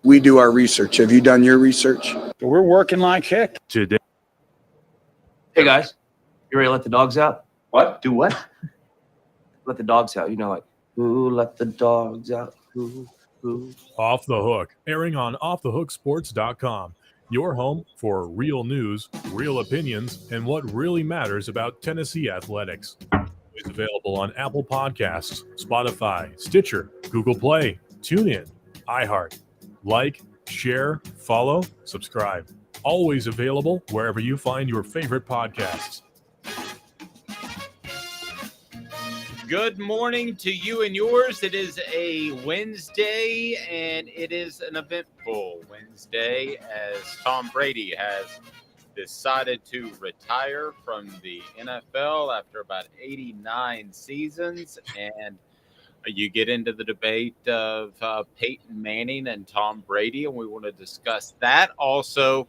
we do our research. Have you done your research? We're working like heck today. Hey guys, you ready to let the dogs out? What? Do what? Let the dogs out. You know, like, who let the dogs out? Who? Off the Hook, airing on offthehooksports.com. Your home for real news, real opinions, and what really matters about Tennessee athletics. It's available on Apple Podcasts, Spotify, Stitcher, Google Play, TuneIn, iHeart. Like, share, follow, subscribe. Always available wherever you find your favorite podcasts. Good morning to you and yours. It is a Wednesday, and it is an eventful Wednesday as Tom Brady has decided to retire from the NFL after about 89 seasons. And you get into the debate of Peyton Manning and Tom Brady, and we want to discuss that. Also,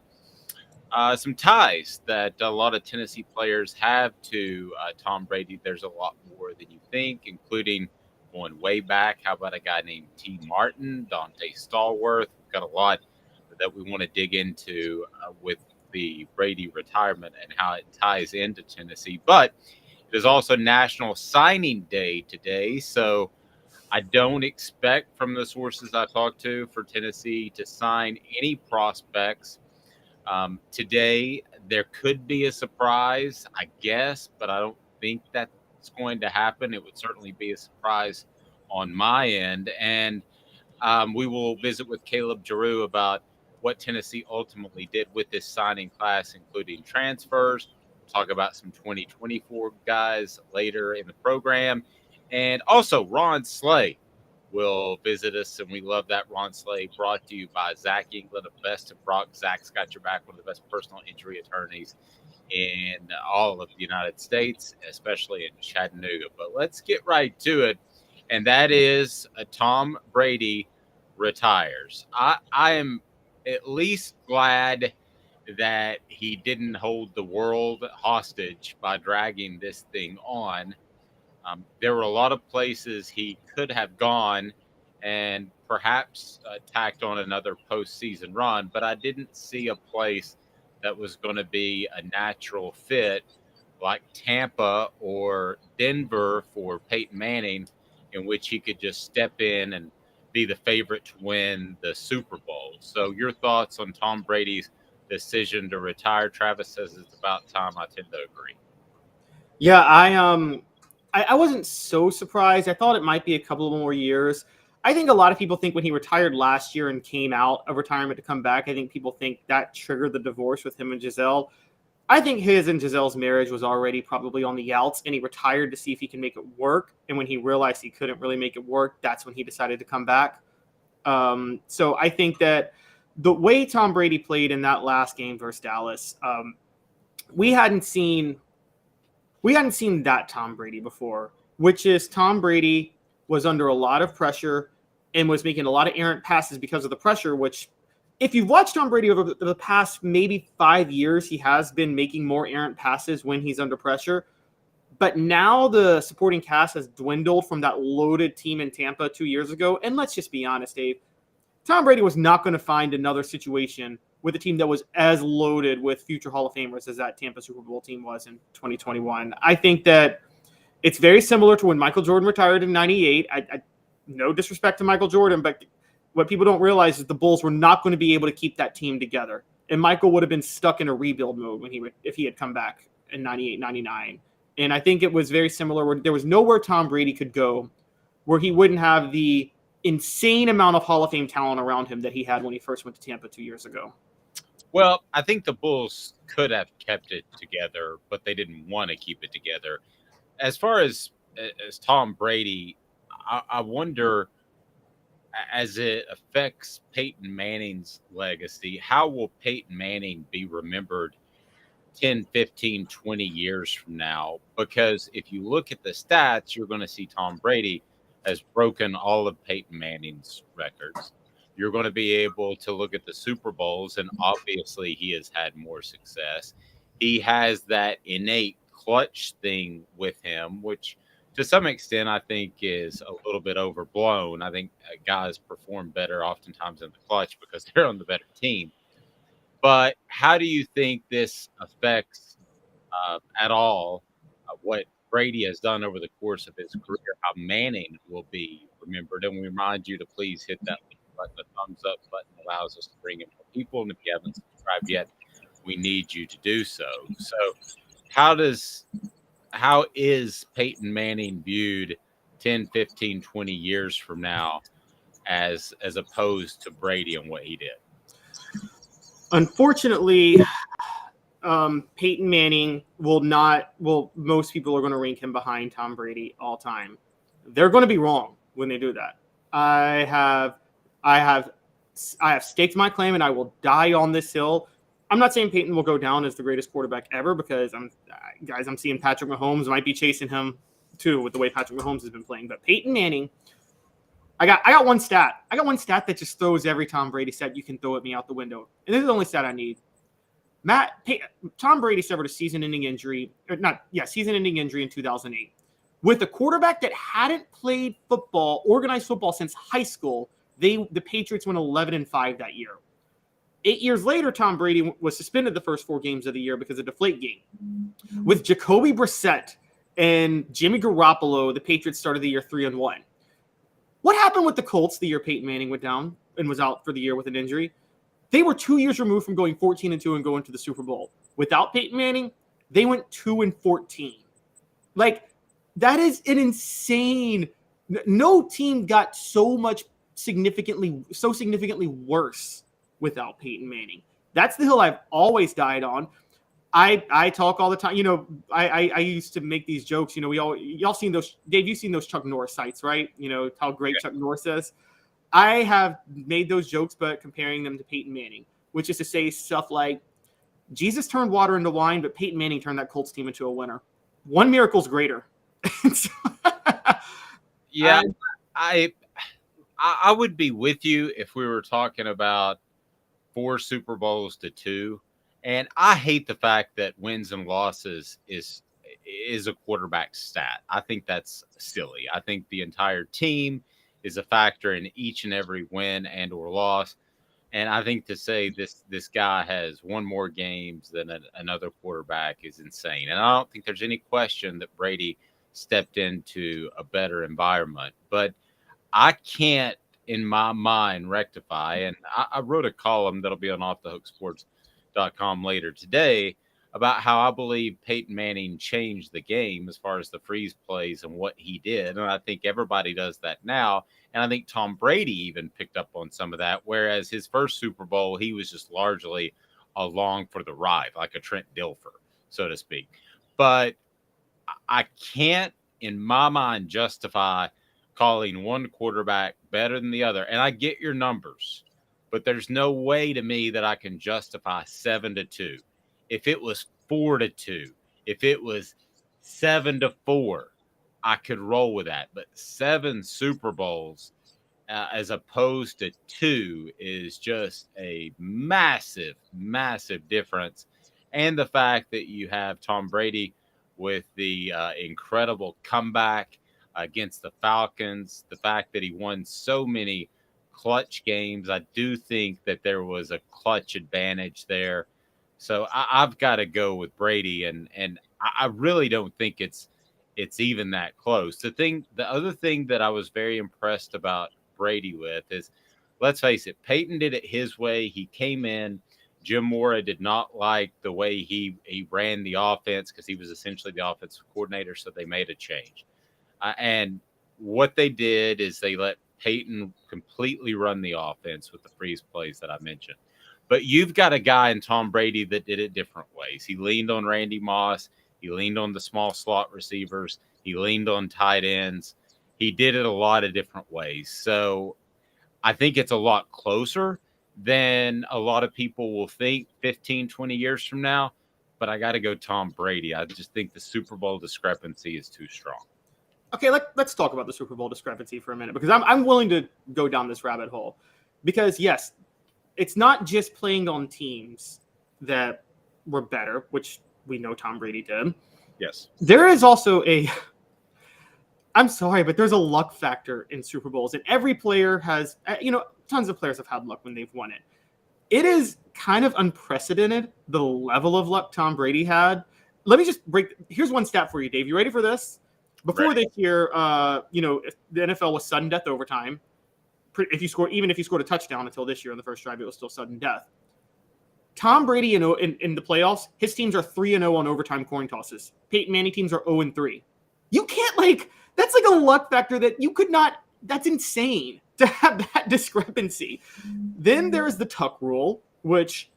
some ties that a lot of Tennessee players have to Tom Brady. There's a lot more than you think, including going way back. How about a guy named T. Martin, Dante Stallworth? We've got a lot that we want to dig into with the Brady retirement and how it ties into Tennessee. But it is also National Signing Day today, so I don't expect from the sources I talked to for Tennessee to sign any prospects. Today, there could be a surprise, I guess, but I don't think that's going to happen. It would certainly be a surprise on my end. And we will visit with Caleb Jarreau about what Tennessee ultimately did with this signing class, including transfers. We'll talk about some 2024 guys later in the program. And also, Ron Slay will visit us, and we love that. Ron Slay, brought to you by Zach England of Best of Brock. Zach's got your back, one of the best personal injury attorneys in all of the United States, especially in Chattanooga. But let's get right to it, and that is Tom Brady retires. I am at least glad that he didn't hold the world hostage by dragging this thing on. There were a lot of places he could have gone and perhaps tacked on another postseason run, but I didn't see a place that was going to be a natural fit like Tampa or Denver for Peyton Manning, in which he could just step in and be the favorite to win the Super Bowl. So your thoughts on Tom Brady's decision to retire? Travis says it's about time. I tend to agree. Yeah, I wasn't so surprised. I thought it might be a couple of more years. I think a lot of people think when he retired last year and came out of retirement to come back, I think people think that triggered the divorce with him and Giselle. I think his and Giselle's marriage was already probably on the outs, and he retired to see if he can make it work. And when he realized he couldn't really make it work, that's when he decided to come back. So I think that the way Tom Brady played in that last game versus Dallas, we hadn't seen that Tom Brady before, which is Tom Brady was under a lot of pressure and was making a lot of errant passes because of the pressure, which if you've watched Tom Brady over the past maybe 5 years, he has been making more errant passes when he's under pressure. But now the supporting cast has dwindled from that loaded team in Tampa 2 years ago. And let's just be honest, Dave, Tom Brady was not going to find another situation with a team that was as loaded with future Hall of Famers as that Tampa Super Bowl team was in 2021. I think that it's very similar to when Michael Jordan retired in 98. I no disrespect to Michael Jordan, but what people don't realize is the Bulls were not going to be able to keep that team together. And Michael would have been stuck in a rebuild mode if he had come back in 98, 99. And I think it was very similar where there was nowhere Tom Brady could go where he wouldn't have the insane amount of Hall of Fame talent around him that he had when he first went to Tampa 2 years ago. Well, I think the Bulls could have kept it together, but they didn't want to keep it together. As far as Tom Brady, I wonder, as it affects Peyton Manning's legacy, how will Peyton Manning be remembered 10, 15, 20 years from now? Because if you look at the stats, you're going to see Tom Brady has broken all of Peyton Manning's records. You're going to be able to look at the Super Bowls, and obviously he has had more success. He has that innate clutch thing with him, which to some extent, I think is a little bit overblown. I think guys perform better oftentimes in the clutch because they're on the better team. But how do you think this affects at all what Brady has done over the course of his career, how Manning will be remembered? And we remind you to please hit that like button. The thumbs up button allows us to bring in more people. And if you haven't subscribed yet, we need you to do so. So how is Peyton Manning viewed 10, 15, 20 years from now as opposed to Brady and what he did? Unfortunately, Peyton Manning most people are going to rank him behind Tom Brady all time. They're going to be wrong when they do that. I have staked my claim, and I will die on this hill. I'm not saying Peyton will go down as the greatest quarterback ever, because I'm seeing Patrick Mahomes might be chasing him too with the way Patrick Mahomes has been playing. But Peyton Manning, I got one stat. I got one stat that just throws every Tom Brady stat you can throw at me out the window. And this is the only stat I need. Tom Brady suffered a season-ending injury in 2008. With a quarterback that hadn't played football, organized football, since high school, the Patriots went 11-5 that year. 8 years later, Tom Brady was suspended the first 4 games of the year because of Deflategate. With Jacoby Brissett and Jimmy Garoppolo, the Patriots started the year 3-1. What happened with the Colts the year Peyton Manning went down and was out for the year with an injury? They were 2 years removed from going 14-2 and going to the Super Bowl. Without Peyton Manning, they went 2-14. Like, that is an insane. No team got so significantly worse without Peyton Manning. That's the hill I've always died on. I talk all the time. I used to make these jokes. Y'all seen those? Dave, you've seen those Chuck Norris sites, right? How great Chuck Norris is. I have made those jokes, but comparing them to Peyton Manning, which is to say stuff like, Jesus turned water into wine, but Peyton Manning turned that Colts team into a winner. One miracle's greater. Yeah, I would be with you if we were talking about 4 Super Bowls to 2. And I hate the fact that wins and losses is a quarterback stat. I think that's silly. I think the entire team is a factor in each and every win and or loss. And I think to say this guy has won more games than another quarterback is insane. And I don't think there's any question that Brady stepped into a better environment. But I can't, in my mind, rectify. And I wrote a column that'll be on offthehooksports.com later today about how I believe Peyton Manning changed the game as far as the freeze plays and what he did. And I think everybody does that now. And I think Tom Brady even picked up on some of that, whereas his first Super Bowl, he was just largely along for the ride, like a Trent Dilfer, so to speak. But I can't, in my mind, justify calling one quarterback better than the other. And I get your numbers, but there's no way to me that I can justify 7-2. If it was 4-2, if it was 7-4, I could roll with that. But 7 Super Bowls as opposed to 2 is just a massive, massive difference. And the fact that you have Tom Brady with the incredible comeback against the Falcons, the fact that he won so many clutch games, I do think that there was a clutch advantage there. So I've got to go with Brady, and I really don't think it's even that close. The other thing that I was very impressed about Brady with is, let's face it, Peyton did it his way. He came in. Jim Mora did not like the way he ran the offense because he was essentially the offensive coordinator, so they made a change. And what they did is they let Peyton completely run the offense with the freeze plays that I mentioned. But you've got a guy in Tom Brady that did it different ways. He leaned on Randy Moss. He leaned on the small slot receivers. He leaned on tight ends. He did it a lot of different ways. So I think it's a lot closer than a lot of people will think 15, 20 years from now. But I got to go Tom Brady. I just think the Super Bowl discrepancy is too strong. Okay, let's talk about the Super Bowl discrepancy for a minute, because I'm willing to go down this rabbit hole. Because, yes, it's not just playing on teams that were better, which we know Tom Brady did. Yes. There is also I'm sorry, but there's a luck factor in Super Bowls, and every player has, tons of players have had luck when they've won it. It is kind of unprecedented, the level of luck Tom Brady had. Let me just here's one stat for you, Dave. You ready for this? Before this year, the NFL was sudden death overtime. Even if you scored a touchdown until this year in the first drive, it was still sudden death. Tom Brady, in the playoffs, his teams are 3-0 on overtime coin tosses. Peyton Manning teams are 0-3. You can't that's like a luck factor that you could not. That's insane to have that discrepancy. Then there's the tuck rule, which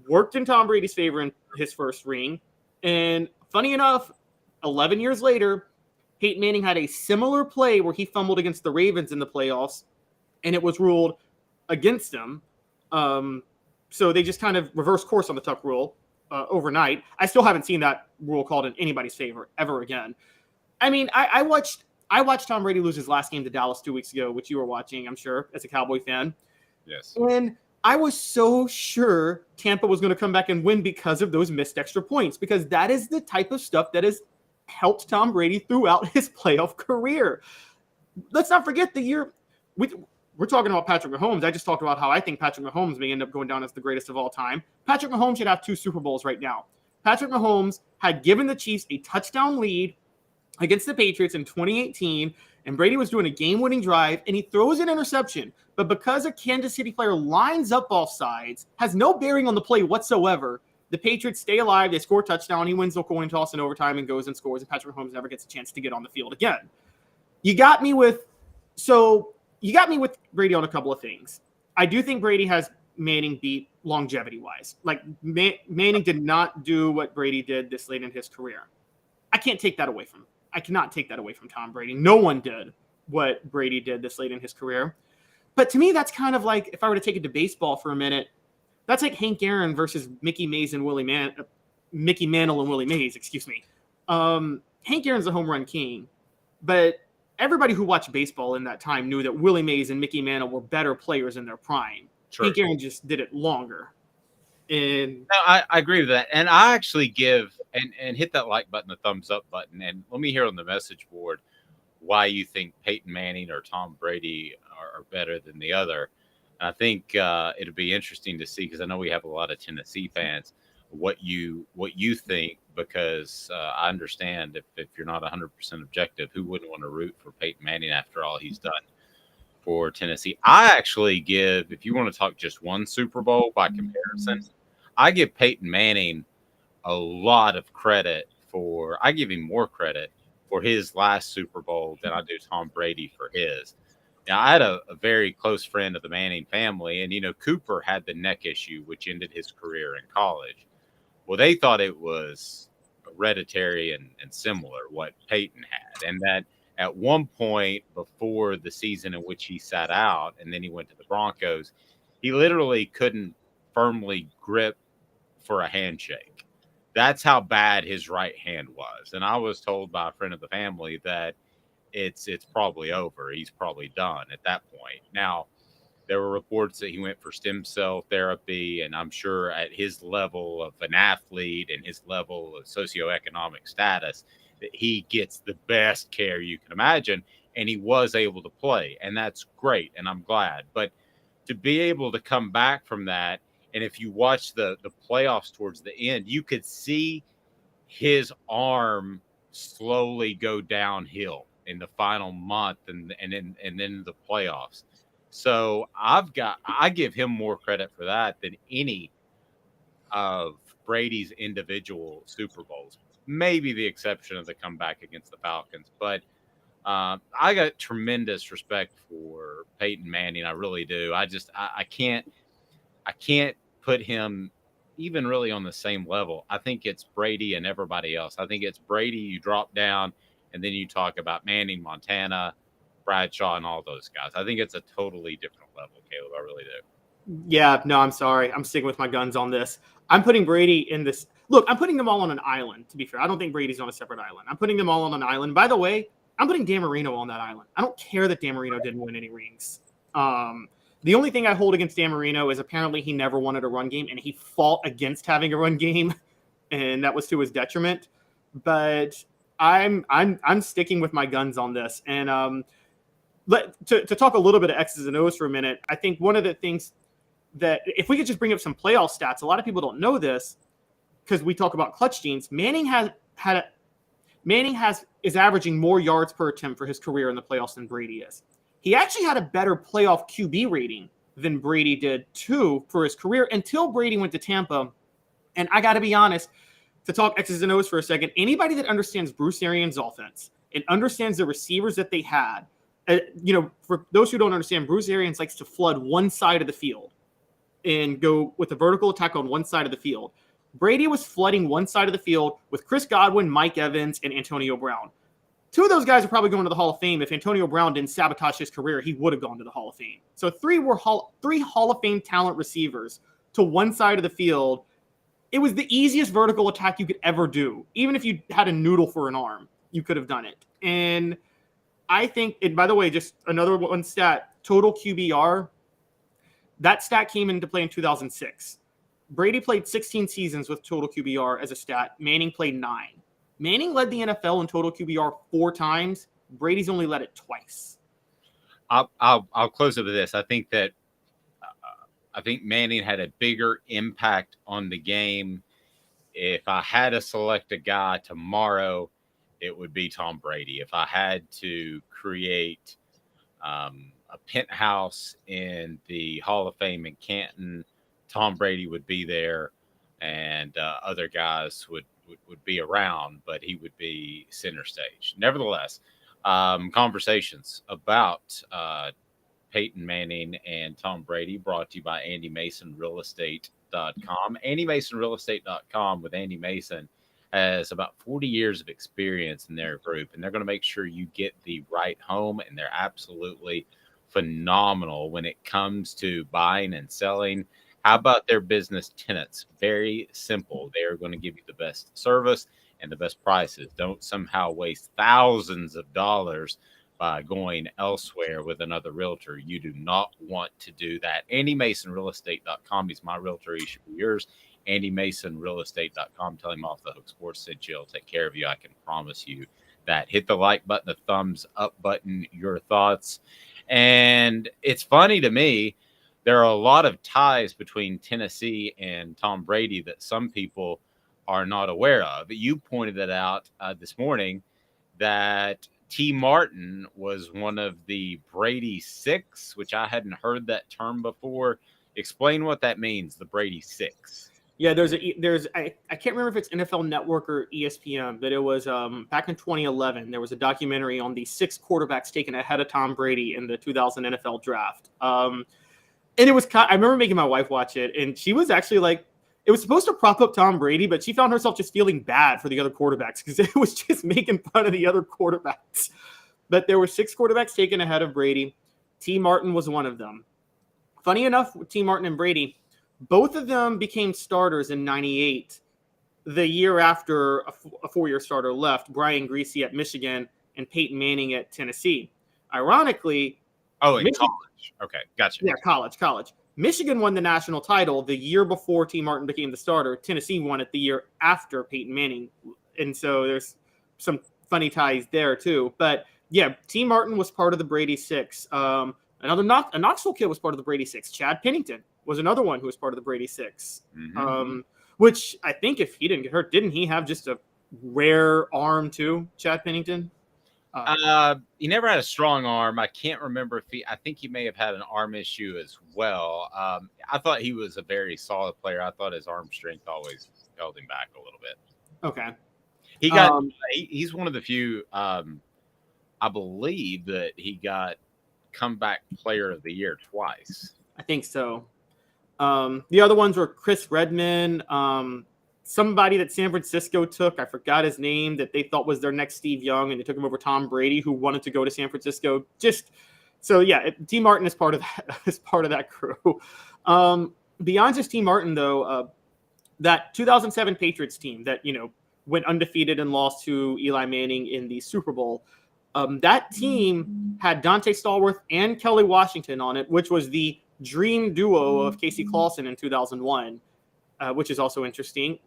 worked in Tom Brady's favor in his first ring. And funny enough, 11 years later, Peyton Manning had a similar play where he fumbled against the Ravens in the playoffs, and it was ruled against him. So they just kind of reversed course on the tuck rule overnight. I still haven't seen that rule called in anybody's favor ever again. I mean, I watched Tom Brady lose his last game to Dallas 2 weeks ago, which you were watching, I'm sure, as a Cowboy fan. Yes. And I was so sure Tampa was going to come back and win because of those missed extra points, because that is the type of stuff that has helped Tom Brady throughout his playoff career. Let's not forget the year we're talking about Patrick Mahomes. I just talked about how I think Patrick Mahomes may end up going down as the greatest of all time. Patrick Mahomes should have 2 Super Bowls right now. Patrick Mahomes had given the Chiefs a touchdown lead against the Patriots in 2018, and Brady was doing a game-winning drive, and he throws an interception. But because a Kansas City player lines up off sides, has no bearing on the play whatsoever, the Patriots stay alive, they score a touchdown, he wins the coin toss in overtime and goes and scores, and Patrick Mahomes never gets a chance to get on the field again. You got me with Brady on a couple of things. I do think Brady has Manning beat longevity-wise. Manning did not do what Brady did this late in his career. I can't take that away from him. I cannot take that away from Tom Brady. No one did what Brady did this late in his career. But to me, that's kind of like, if I were to take it to baseball for a minute, that's like Hank Aaron versus Mickey Mantle and Willie Mays, excuse me. Hank Aaron's the home run king, but everybody who watched baseball in that time knew that Willie Mays and Mickey Mantle were better players in their prime. Sure. Hank Aaron just did it longer. And no, I agree with that. And I actually give and hit that like button, the thumbs up button, and let me hear on the message board why you think Peyton Manning or Tom Brady are better than the other. And I think it'll be interesting to see, because I know we have a lot of Tennessee fans, what you think, because I understand if you're not 100% objective, who wouldn't want to root for Peyton Manning after all he's done for Tennessee? I actually give, if you want to talk just one Super Bowl by comparison, I give Peyton Manning a lot of credit I give him more credit for his last Super Bowl than I do Tom Brady for his. Now, I had a very close friend of the Manning family, and, Cooper had the neck issue, which ended his career in college. Well, they thought it was hereditary and similar what Peyton had, and that at one point before the season in which he sat out and then he went to the Broncos, he literally couldn't firmly grip for a handshake. That's how bad his right hand was. And I was told by a friend of the family that it's probably over. He's probably done at that point. Now, there were reports that he went for stem cell therapy, and I'm sure at his level of an athlete and his level of socioeconomic status, that he gets the best care you can imagine, and he was able to play, and that's great, and I'm glad. But to be able to come back from that, and if you watch the playoffs towards the end, you could see his arm slowly go downhill in the final month and then the playoffs. So I give him more credit for that than any of Brady's individual Super Bowls. Maybe the exception of the comeback against the Falcons. But I got tremendous respect for Peyton Manning. I really do. I can't put him even really on the same level. I think it's Brady and everybody else. I think it's Brady, you drop down, and then you talk about Manning, Montana, Bradshaw, and all those guys. I think it's a totally different level, Caleb. I really do. Yeah, no, I'm sorry. I'm sticking with my guns on this. I'm putting Brady in this. Look, I'm putting them all on an island, to be fair. I don't think Brady's on a separate island. I'm putting them all on an island. By the way, I'm putting Dan Marino on that island. I don't care that Dan Marino didn't win any rings. The only thing I hold against Dan Marino is apparently he never wanted a run game, and he fought against having a run game, and that was to his detriment. But I'm sticking with my guns on this. And to talk a little bit of X's and O's for a minute, I think one of the things that if we could just bring up some playoff stats, a lot of people don't know this because we talk about clutch genes. Manning is averaging more yards per attempt for his career in the playoffs than Brady is. He actually had a better playoff QB rating than Brady did too for his career until Brady went to Tampa. And I got to be honest, to talk X's and O's for a second, anybody that understands Bruce Arians' offense and understands the receivers that they had, for those who don't understand, Bruce Arians likes to flood one side of the field and go with a vertical attack on one side of the field. Brady was flooding one side of the field with Chris Godwin, Mike Evans, and Antonio Brown. Two of those guys are probably going to the Hall of Fame. If Antonio Brown didn't sabotage his career, he would have gone to the Hall of Fame. So three Hall of Fame talent receivers to one side of the field. It was the easiest vertical attack you could ever do. Even if you had a noodle for an arm, you could have done it. And I think, and by the way, just another one stat, total QBR, that stat came into play in 2006. Brady played 16 seasons with total QBR as a stat. Manning played 9. Manning led the NFL in total QBR 4 times. Brady's only led it twice. I'll close it with this. I think Manning had a bigger impact on the game. If I had to select a guy tomorrow, it would be Tom Brady. If I had to create a penthouse in the Hall of Fame in Canton, Tom Brady would be there, and other guys would be around, but he would be center stage. Nevertheless, conversations about Peyton Manning and Tom Brady brought to you by AndyMasonRealEstate.com. AndyMasonRealEstate.com with Andy Mason has about 40 years of experience in their group, and they're going to make sure you get the right home, and they're absolutely phenomenal when it comes to buying and selling. How about their business tenants? Very simple. They are going to give you the best service and the best prices. Don't somehow waste thousands of dollars by going elsewhere with another realtor. You do not want to do that. AndyMasonRealEstate.com. He's my realtor. He should be yours. AndyMasonRealEstate.com. Tell him Off the Hook Sports sent you. He'll take care of you. I can promise you that. Hit the like button, the thumbs up button, your thoughts. And it's funny to me, there are a lot of ties between Tennessee and Tom Brady that some people are not aware of. You pointed that out this morning, that T. Martin was one of the Brady Six, which I hadn't heard that term before. Explain what that means, the Brady Six. Yeah, I can't remember if it's NFL Network or ESPN, but it was back in 2011. There was a documentary on the 6 quarterbacks taken ahead of Tom Brady in the 2000 NFL draft. And it was, I remember making my wife watch it, and she was actually like, it was supposed to prop up Tom Brady, but she found herself just feeling bad for the other quarterbacks because it was just making fun of the other quarterbacks. But there were 6 quarterbacks taken ahead of Brady. T. Martin was one of them. Funny enough, with T. Martin and Brady, both of them became starters in 98, the year after a 4-year starter left, Brian Griese at Michigan and Peyton Manning at Tennessee. Ironically, in college. Okay, gotcha. Yeah, college. Michigan won the national title the year before T. Martin became the starter. Tennessee won it the year after Peyton Manning. And so there's some funny ties there too. But yeah, T. Martin was part of the Brady Six. A Knoxville kid was part of the Brady Six. Chad Pennington was another one who was part of the Brady Six. Mm-hmm. Which I think if he didn't get hurt, didn't he have just a rare arm too, Chad Pennington? He never had a strong arm. I can't remember if I think he may have had an arm issue as well. I thought he was a very solid player. I thought his arm strength always held him back a little bit. Okay. He's one of the few, I believe that he got comeback player of the year twice. I think so. The other ones were Chris Redman, somebody that San Francisco took, I forgot his name, that they thought was their next Steve Young, and they took him over Tom Brady, who wanted to go to San Francisco. T. Martin is part of that crew. Beyond just T. Martin, though, that 2007 Patriots team that went undefeated and lost to Eli Manning in the Super Bowl. That team had Dante Stallworth and Kelly Washington on it, which was the dream duo of Casey Clausen in 2001, which is also interesting.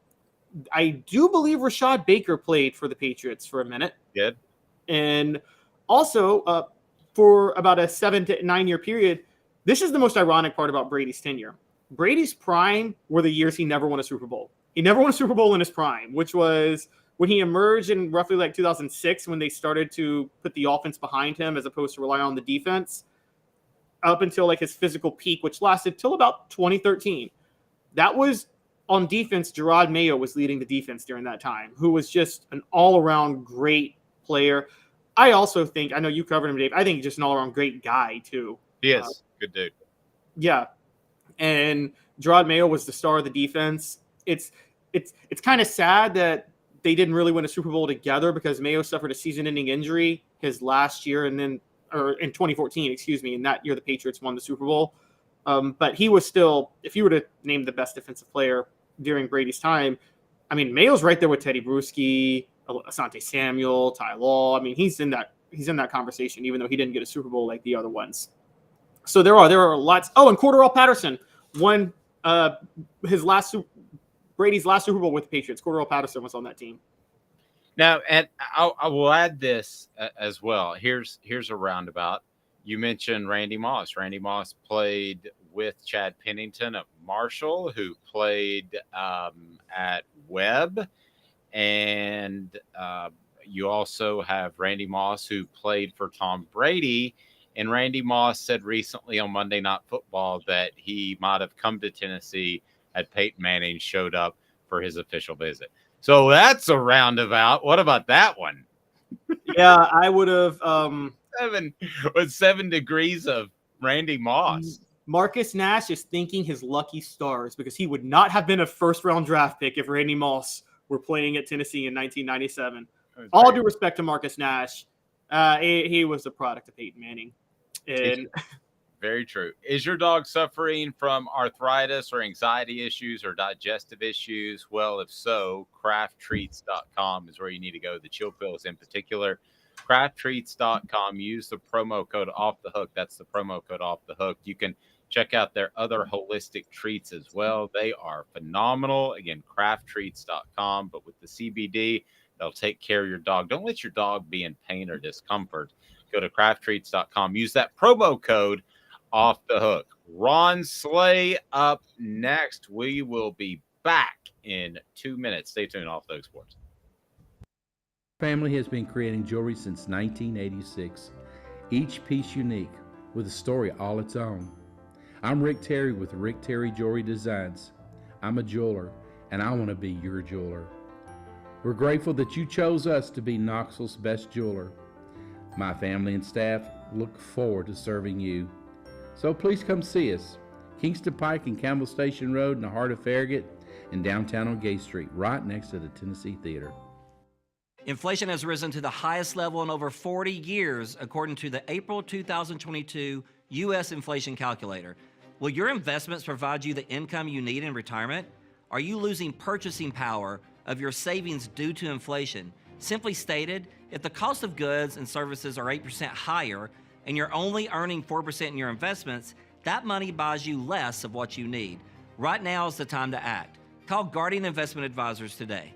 I do believe Rashad Baker played for the Patriots for a minute. Good. And also, for about a 7 to 9 year period, this is the most ironic part about Brady's tenure. Brady's prime were the years he never won a Super Bowl. He never won a Super Bowl in his prime, which was when he emerged in roughly like 2006, when they started to put the offense behind him as opposed to rely on the defense, up until like his physical peak, which lasted till about 2013. That was on defense. Gerard Mayo was leading the defense during that time, who was just an all-around great player. I also think, I know you covered him, Dave, I think just an all-around great guy too. He is. Good dude. Yeah. And Gerard Mayo was the star of the defense. It's kind of sad that they didn't really win a Super Bowl together, because Mayo suffered a season-ending injury his last year, and then, or in 2014, excuse me, and that year the Patriots won the Super Bowl. But he was still, if you were to name the best defensive player during Brady's time, I mean, Mayo's right there with Teddy Bruschi, Asante Samuel, Ty Law. I mean, he's in that conversation, even though he didn't get a Super Bowl like the other ones. So there are lots. Oh, and Cordarrelle Patterson won Brady's last Super Bowl with the Patriots. Cordarrelle Patterson was on that team. Now, and I will add this as well. Here's a roundabout. You mentioned Randy Moss. Randy Moss played with Chad Pennington at Marshall, who played at Webb. And you also have Randy Moss, who played for Tom Brady. And Randy Moss said recently on Monday Night Football that he might have come to Tennessee had Peyton Manning showed up for his official visit. So that's a roundabout. What about that one? Yeah, I would have. 7 degrees of Randy Moss. Marcus Nash is thinking his lucky stars, because he would not have been a first-round draft pick if Randy Moss were playing at Tennessee in 1997. All due respect to Marcus Nash, he was a product of Peyton Manning. And very true. Is your dog suffering from arthritis or anxiety issues or digestive issues? Well, if so, crafttreats.com is where you need to go. The chill pills in particular. crafttreats.com. Use the promo code Off the Hook. That's the promo code Off the Hook. You can check out their other holistic treats as well. They are phenomenal. Again, crafttreats.com. But with the CBD, they'll take care of your dog. Don't let your dog be in pain or discomfort. Go to crafttreats.com. Use that promo code Off the Hook. Ron Slay up next. We will be back in 2 minutes. Stay tuned. Off the Hook Sports. Family has been creating jewelry since 1986, each piece unique with a story all its own. I'm Rick Terry with Rick Terry Jewelry Designs. I'm a jeweler, and I want to be your jeweler. We're grateful that you chose us to be Knoxville's best jeweler. My family and staff look forward to serving you. So please come see us. Kingston Pike and Campbell Station Road in the heart of Farragut, and downtown on Gay Street, right next to the Tennessee Theater. Inflation has risen to the highest level in over 40 years, according to the April 2022 U.S. Inflation Calculator. Will your investments provide you the income you need in retirement? Are you losing purchasing power of your savings due to inflation? Simply stated, if the cost of goods and services are 8% higher and you're only earning 4% in your investments, that money buys you less of what you need. Right now is the time to act. Call Guardian Investment Advisors today.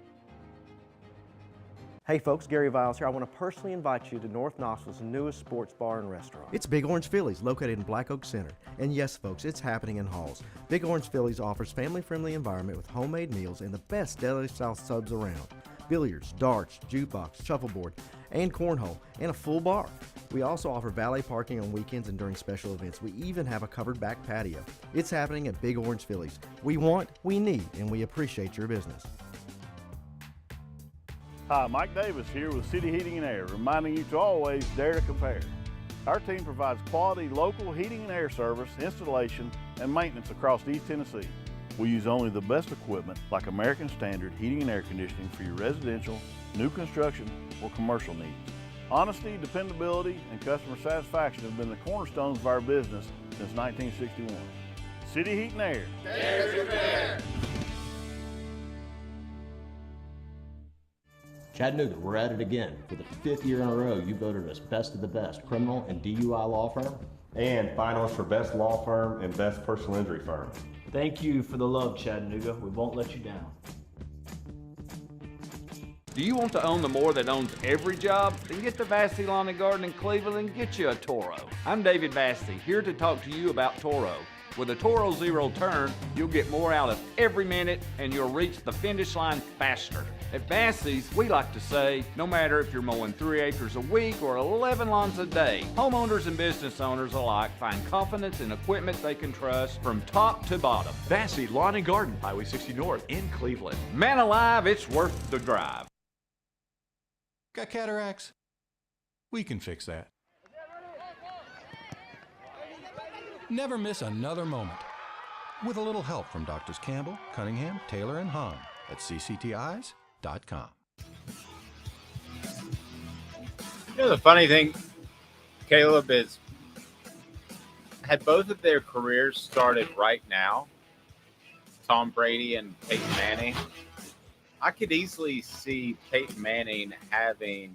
Hey folks, Gary Viles here. I want to personally invite you to North Knoxville's newest sports bar and restaurant. It's Big Orange Phillies, located in Black Oak Center. And yes folks, it's happening in Halls. Big Orange Phillies offers family-friendly environment with homemade meals and the best deli-style subs around. Billiards, darts, jukebox, shuffleboard, and cornhole, and a full bar. We also offer valet parking on weekends and during special events. We even have a covered back patio. It's happening at Big Orange Phillies. We want, we need, and we appreciate your business. Hi, Mike Davis here with City Heating and Air, reminding you to always dare to compare. Our team provides quality local heating and air service, installation, and maintenance across East Tennessee. We use only the best equipment like American Standard heating and air conditioning for your residential, new construction, or commercial needs. Honesty, dependability, and customer satisfaction have been the cornerstones of our business since 1961. City Heat and Air. Dare to compare. Chattanooga, we're at it again. For the 5th year in a row, you voted us best of the best criminal and DUI law firm. And finalists for best law firm and best personal injury firm. Thank you for the love, Chattanooga. We won't let you down. Do you want to own the more that owns every job? Then get to Vassy Lawn and Garden in Cleveland and get you a Toro. I'm David Vassy, here to talk to you about Toro. With a Toro Zero Turn, you'll get more out of every minute and you'll reach the finish line faster. At Vassy's, we like to say, no matter if you're mowing 3 acres a week or 11 lawns a day, homeowners and business owners alike find confidence in equipment they can trust from top to bottom. Vassy Lawn and Garden, Highway 60 North in Cleveland. Man alive, it's worth the drive. Got cataracts? We can fix that. Never miss another moment. With a little help from Doctors Campbell, Cunningham, Taylor, and Hahn at ccti's.com. You know, the funny thing, Caleb, is had both of their careers started right now, Tom Brady and Peyton Manning, I could easily see Peyton Manning having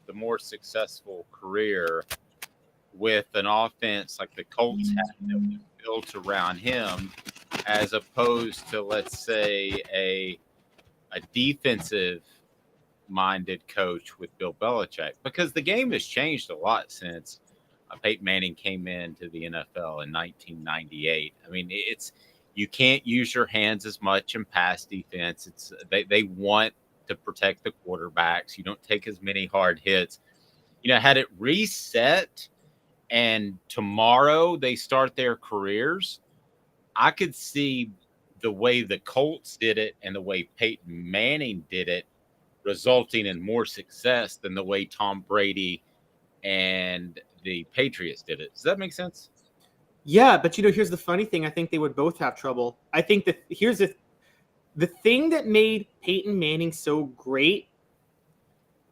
the more successful career with an offense like the Colts had that was built around him, as opposed to, let's say, a defensive-minded coach with Bill Belichick. Because the game has changed a lot since Peyton Manning came into the NFL in 1998. I mean, you can't use your hands as much in pass defense. They want to protect the quarterbacks. You don't take as many hard hits. You know, had it reset and tomorrow they start their careers, I could see the way the Colts did it and the way Peyton Manning did it resulting in more success than the way Tom Brady and the Patriots did it. Does that make sense? Yeah, but here's the funny thing. I think they would both have trouble. I think that here's the thing that made Peyton Manning so great,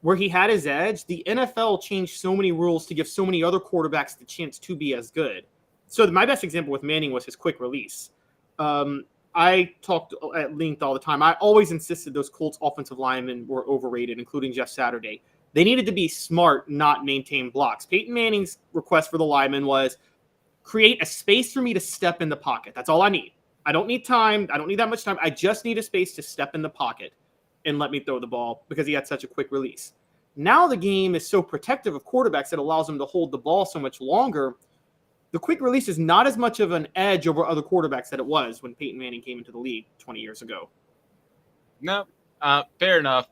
where he had his edge. The NFL changed so many rules to give so many other quarterbacks the chance to be as good. So my best example with Manning was his quick release. I talked at length all the time. I always insisted those Colts offensive linemen were overrated, including Jeff Saturday. They needed to be smart, not maintain blocks. Peyton Manning's request for the linemen was, create a space for me to step in the pocket. That's all I need. I don't need time. I don't need that much time. I just need a space to step in the pocket and let me throw the ball, because he had such a quick release. Now the game is so protective of quarterbacks that allows them to hold the ball so much longer. The quick release is not as much of an edge over other quarterbacks that it was when Peyton Manning came into the league 20 years ago. No, fair enough.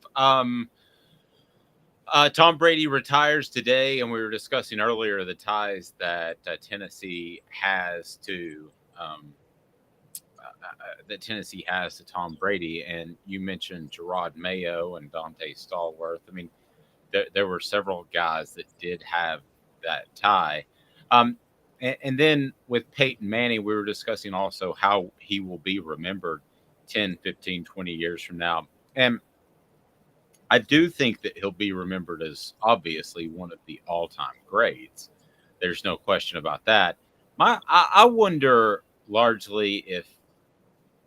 Tom Brady retires today, and we were discussing earlier the ties that Tennessee has to Tom Brady, and you mentioned Gerard Mayo and Dante Stallworth. I mean, there were several guys that did have that tie. And then with Peyton Manning, we were discussing also how he will be remembered 10, 15, 20 years from now. And I do think that he'll be remembered as obviously one of the all-time greats. There's no question about that. I wonder largely if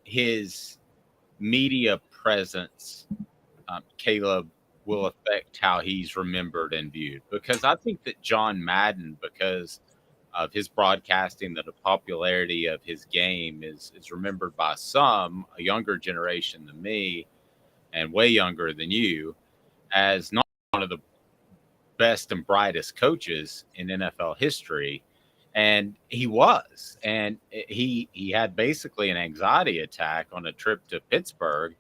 his media presence, Caleb, will affect how he's remembered and viewed. Because I think that John Madden, because of his broadcasting, the popularity of his game is remembered by some, a younger generation than me and way younger than you, as not one of the best and brightest coaches in NFL history. And he was. And he had basically an anxiety attack on a trip to Pittsburgh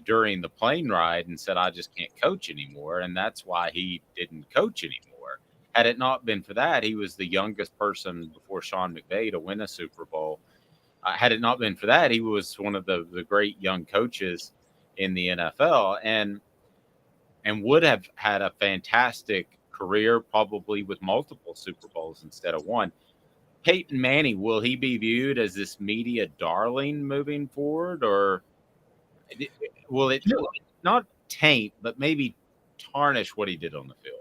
during the plane ride and said, I just can't coach anymore. And that's why he didn't coach anymore. Had it not been for that, he was the youngest person before Sean McVay to win a Super Bowl. Had it not been for that, he was one of the great young coaches in the NFL and would have had a fantastic career, probably with multiple Super Bowls instead of one. Peyton Manning, will he be viewed as this media darling moving forward, or will it not taint, but maybe tarnish what he did on the field?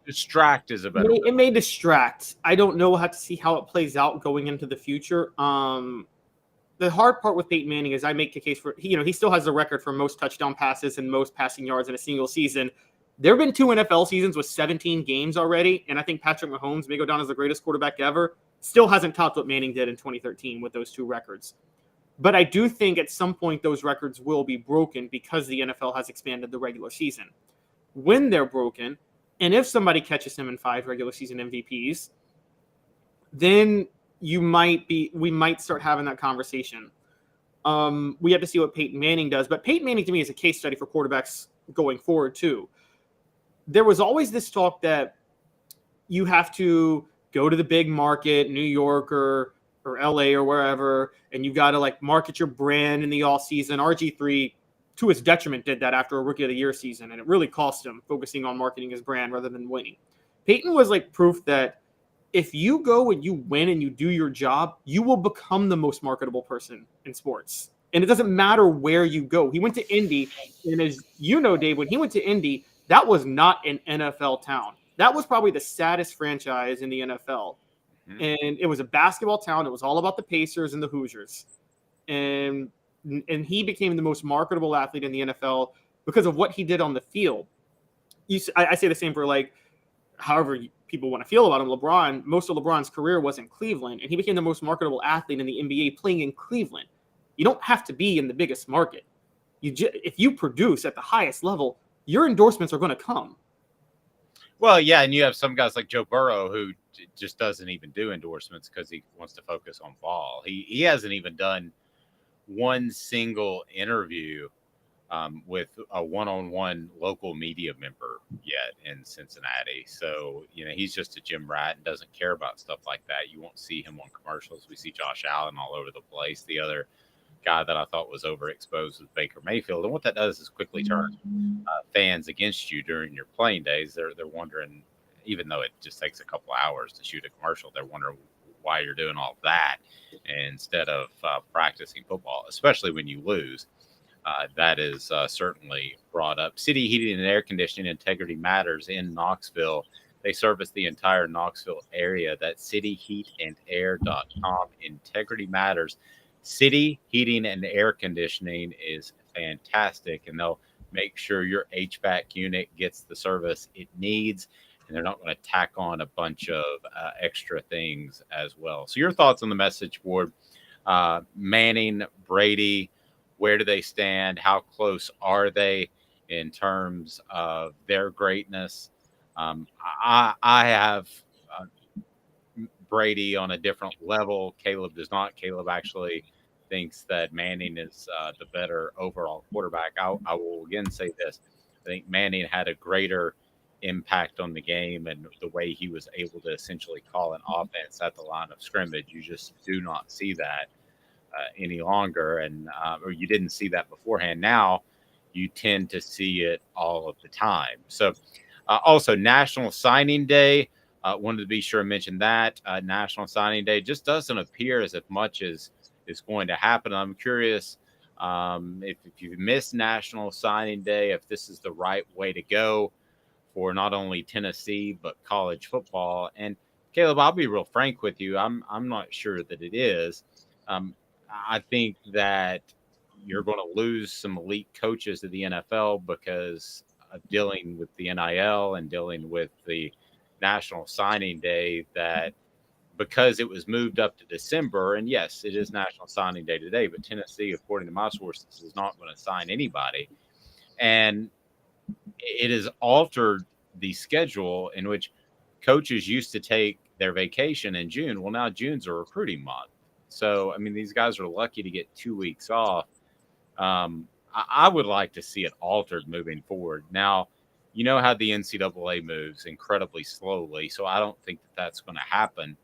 Distract is a better word. It may distract. I don't know. We'll have to see how it plays out going into the future. The hard part with Peyton Manning is I make the case for, he still has the record for most touchdown passes and most passing yards in a single season. There have been 2 NFL seasons with 17 games already, and I think Patrick Mahomes may go down as the greatest quarterback ever. Still hasn't topped what Manning did in 2013 with those 2 records. But I do think at some point those records will be broken because the NFL has expanded the regular season. When they're broken, and if somebody catches him in 5 regular season MVPs, then we might start having that conversation. We have to see what Peyton Manning does, but Peyton Manning to me is a case study for quarterbacks going forward too. There was always this talk that you have to go to the big market, New York or LA or wherever, and you got to like market your brand in the all season. RG3, to his detriment, did that after a Rookie of the Year season, and it really cost him focusing on marketing his brand rather than winning. Peyton was like proof that if you go and you win and you do your job, you will become the most marketable person in sports. And it doesn't matter where you go. He went to Indy, and as you know, Dave, when he went to Indy, that was not an NFL town. That was probably the saddest franchise in the NFL. And it was a basketball town. It was all about the Pacers and the Hoosiers. And he became the most marketable athlete in the NFL because of what he did on the field. I say the same for like, however people want to feel about him. LeBron, most of LeBron's career was in Cleveland, and he became the most marketable athlete in the NBA playing in Cleveland. You don't have to be in the biggest market. If you produce at the highest level, your endorsements are going to come. Well, yeah, and you have some guys like Joe Burrow who just doesn't even do endorsements because he wants to focus on ball. He hasn't even done one single interview with a one-on-one local media member yet in Cincinnati. So, he's just a gym rat and doesn't care about stuff like that. You won't see him on commercials. We see Josh Allen all over the place. The other guy that I thought was overexposed was Baker Mayfield. And what that does is quickly turn fans against you during your playing days. They're wondering, even though it just takes a couple hours to shoot a commercial, they're wondering why you're doing all that instead of practicing football, especially when you lose. That is certainly brought up. City Heating and Air Conditioning, Integrity Matters in Knoxville. They service the entire Knoxville area. That's cityheatandair.com. Integrity Matters. City Heating and Air Conditioning is fantastic, and they'll make sure your HVAC unit gets the service it needs, and they're not going to tack on a bunch of extra things as well. So your thoughts on the message board, Manning, Brady, where do they stand? How close are they in terms of their greatness? I have Brady on a different level. Caleb does not. Caleb actually thinks that Manning is the better overall quarterback. I will again say this. I think Manning had a greater impact on the game and the way he was able to essentially call an offense at the line of scrimmage. You just do not see that any longer, and or you didn't see that beforehand. Now you tend to see it all of the time. So also National Signing Day. Wanted to be sure to mention that National Signing Day just doesn't appear as if much is going to happen. I'm curious if you missed National Signing Day, if this is the right way to go for not only Tennessee but college football. And Caleb, I'll be real frank with you. I'm not sure that it is. I think that you're going to lose some elite coaches to the NFL because of dealing with the NIL and dealing with the National Signing Day, that because it was moved up to December, and yes, it is National Signing Day today, but Tennessee, according to my sources, is not going to sign anybody. And it has altered the schedule in which coaches used to take their vacation in June. Well, now June's a recruiting month. So, I mean, these guys are lucky to get 2 weeks off. I would like to see it altered moving forward. Now, you know how the NCAA moves incredibly slowly, so I don't think that that's going to happen.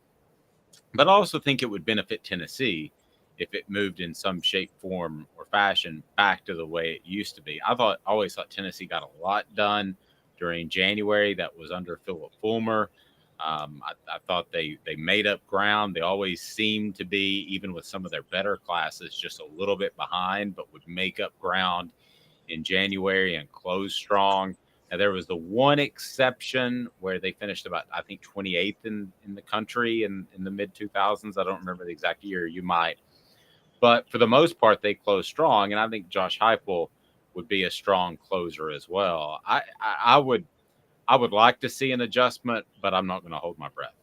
But I also think it would benefit Tennessee if it moved in some shape, form, or fashion back to the way it used to be. I always thought Tennessee got a lot done during January that was under Philip Fulmer. I thought they made up ground. They always seemed to be, even with some of their better classes, just a little bit behind, but would make up ground in January and close strong. Now, there was the one exception where they finished about, I think, 28th in the country in the mid-2000s. I don't remember the exact year. You might. But for the most part, they closed strong, and I think Josh Heupel would be a strong closer as well. I would like to see an adjustment, but I'm not going to hold my breath.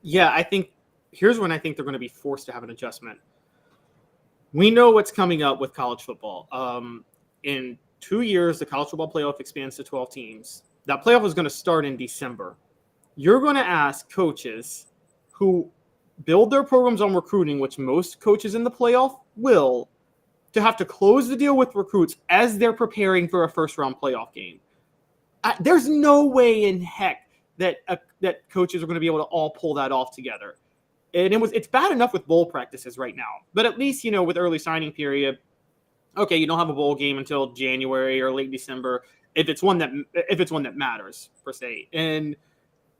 Yeah, I think here's when I think they're going to be forced to have an adjustment. we know what's coming up with college football. In 2 years, the college football playoff expands to 12 teams. That playoff is going to start in December. You're going to ask coaches who build their programs on recruiting, which most coaches in the playoff will, to have to close the deal with recruits as they're preparing for a first-round playoff game. There's no way in heck that coaches are going to be able to all pull that off together. And it's bad enough with bowl practices right now, but at least, with early signing period, okay, you don't have a bowl game until January or late December if it's one that matters per se. And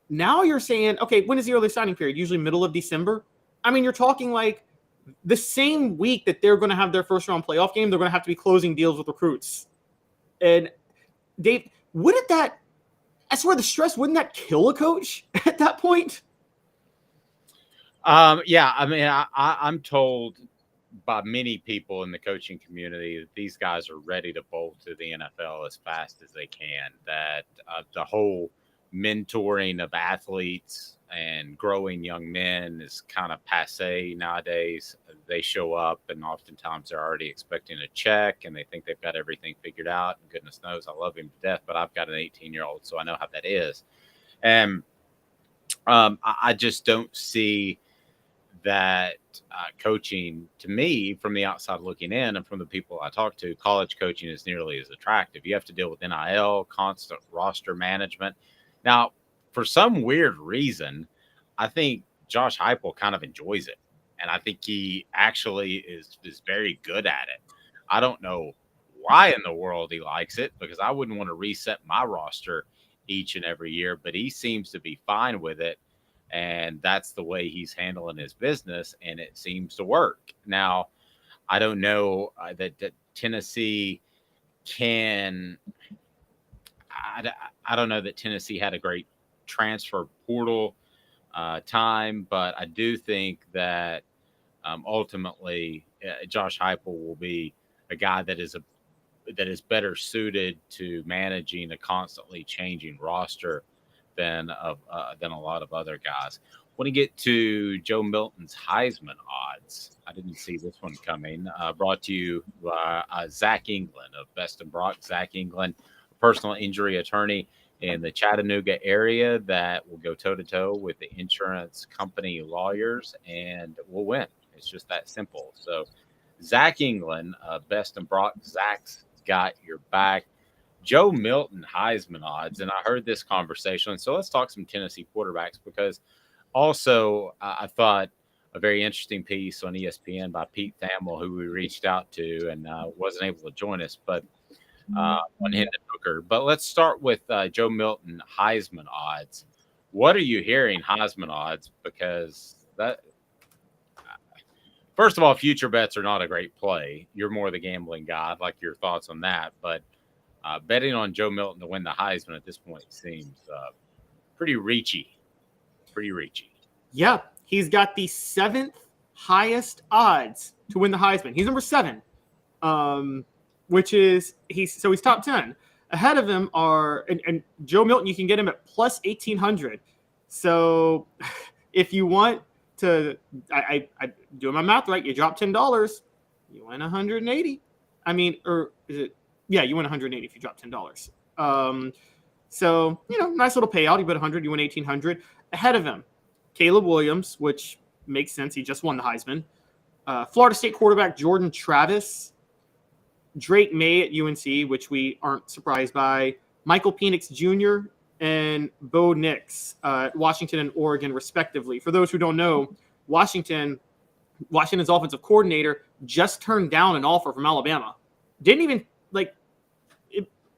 now you're saying, okay, when is the early signing period? Usually middle of December. I mean, you're talking like the same week that they're going to have their first round playoff game, they're going to have to be closing deals with recruits. And Dave, I swear the stress, wouldn't that kill a coach at that point? Yeah, I mean, I'm told by many people in the coaching community that these guys are ready to bolt to the NFL as fast as they can. That the whole mentoring of athletes and growing young men is kind of passe nowadays. They show up and oftentimes they're already expecting a check and they think they've got everything figured out. And goodness knows, I love him to death, but I've got an 18-year-old, so I know how that is. And I just don't see that coaching, to me, from the outside looking in and from the people I talk to, college coaching is nearly as attractive. You have to deal with NIL, constant roster management. Now, for some weird reason, I think Josh Heupel kind of enjoys it. And I think he actually is very good at it. I don't know why in the world he likes it, because I wouldn't want to reset my roster each and every year, but he seems to be fine with it. And that's the way he's handling his business, and it seems to work. Now, I don't know that Tennessee can – I don't know that Tennessee had a great transfer portal time, but I do think that ultimately Josh Heupel will be a guy that is better suited to managing a constantly changing roster than a lot of other guys. When you get to Joe Milton's Heisman odds, I didn't see this one coming. Brought to you by Zach England of Best and Brock. Zach England, a personal injury attorney in the Chattanooga area that will go toe-to-toe with the insurance company lawyers and will win. It's just that simple. So Zach England, Best and Brock, Zach's got your back. Joe Milton Heisman odds, and I heard this conversation. So let's talk some Tennessee quarterbacks, because also I thought a very interesting piece on ESPN by Pete Thamel, who we reached out to and wasn't able to join us, but on Hendon Hooker. But let's start with Joe Milton Heisman odds. What are you hearing Heisman odds? Because first of all, future bets are not a great play. You're more the gambling guy. I'd like your thoughts on that, but betting on Joe Milton to win the Heisman at this point seems pretty reachy. Yeah, he's got the 7th highest odds to win the Heisman. He's number 7, which is he's top 10. Ahead of him are and Joe Milton. You can get him at plus 1,800. So if you want to, I doing my math right. You drop $10, you win 180. I mean, or is it? Yeah, you win 180 if you drop $10. So, nice little payout. You bet 100, you win 1,800. Ahead of him, Caleb Williams, which makes sense. He just won the Heisman. Florida State quarterback Jordan Travis. Drake May at UNC, which we aren't surprised by. Michael Penix Jr. and Bo Nix at Washington and Oregon, respectively. For those who don't know, Washington's offensive coordinator just turned down an offer from Alabama.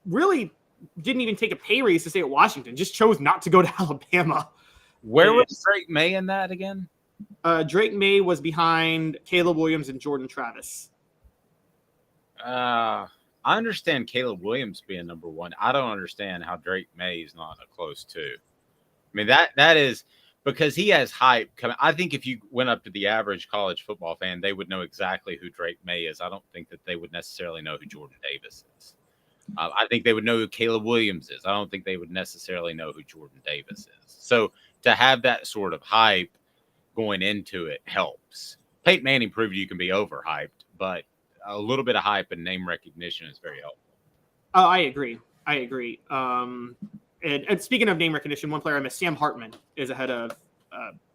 Really didn't even take a pay raise to stay at Washington. Just chose not to go to Alabama. Where was Drake May in that again? Drake May was behind Caleb Williams and Jordan Travis. I understand Caleb Williams being number 1. I don't understand how Drake May is not a close 2. I mean, that is because he has hype coming. I think if you went up to the average college football fan, they would know exactly who Drake May is. I don't think that they would necessarily know who Jordan Davis is. I think they would know who Caleb Williams is. I don't think they would necessarily know who Jordan Davis is. So to have that sort of hype going into it helps. Peyton Manning proved you can be overhyped, but a little bit of hype and name recognition is very helpful. Oh, I agree. And speaking of name recognition, one player I missed, Sam Hartman, is ahead of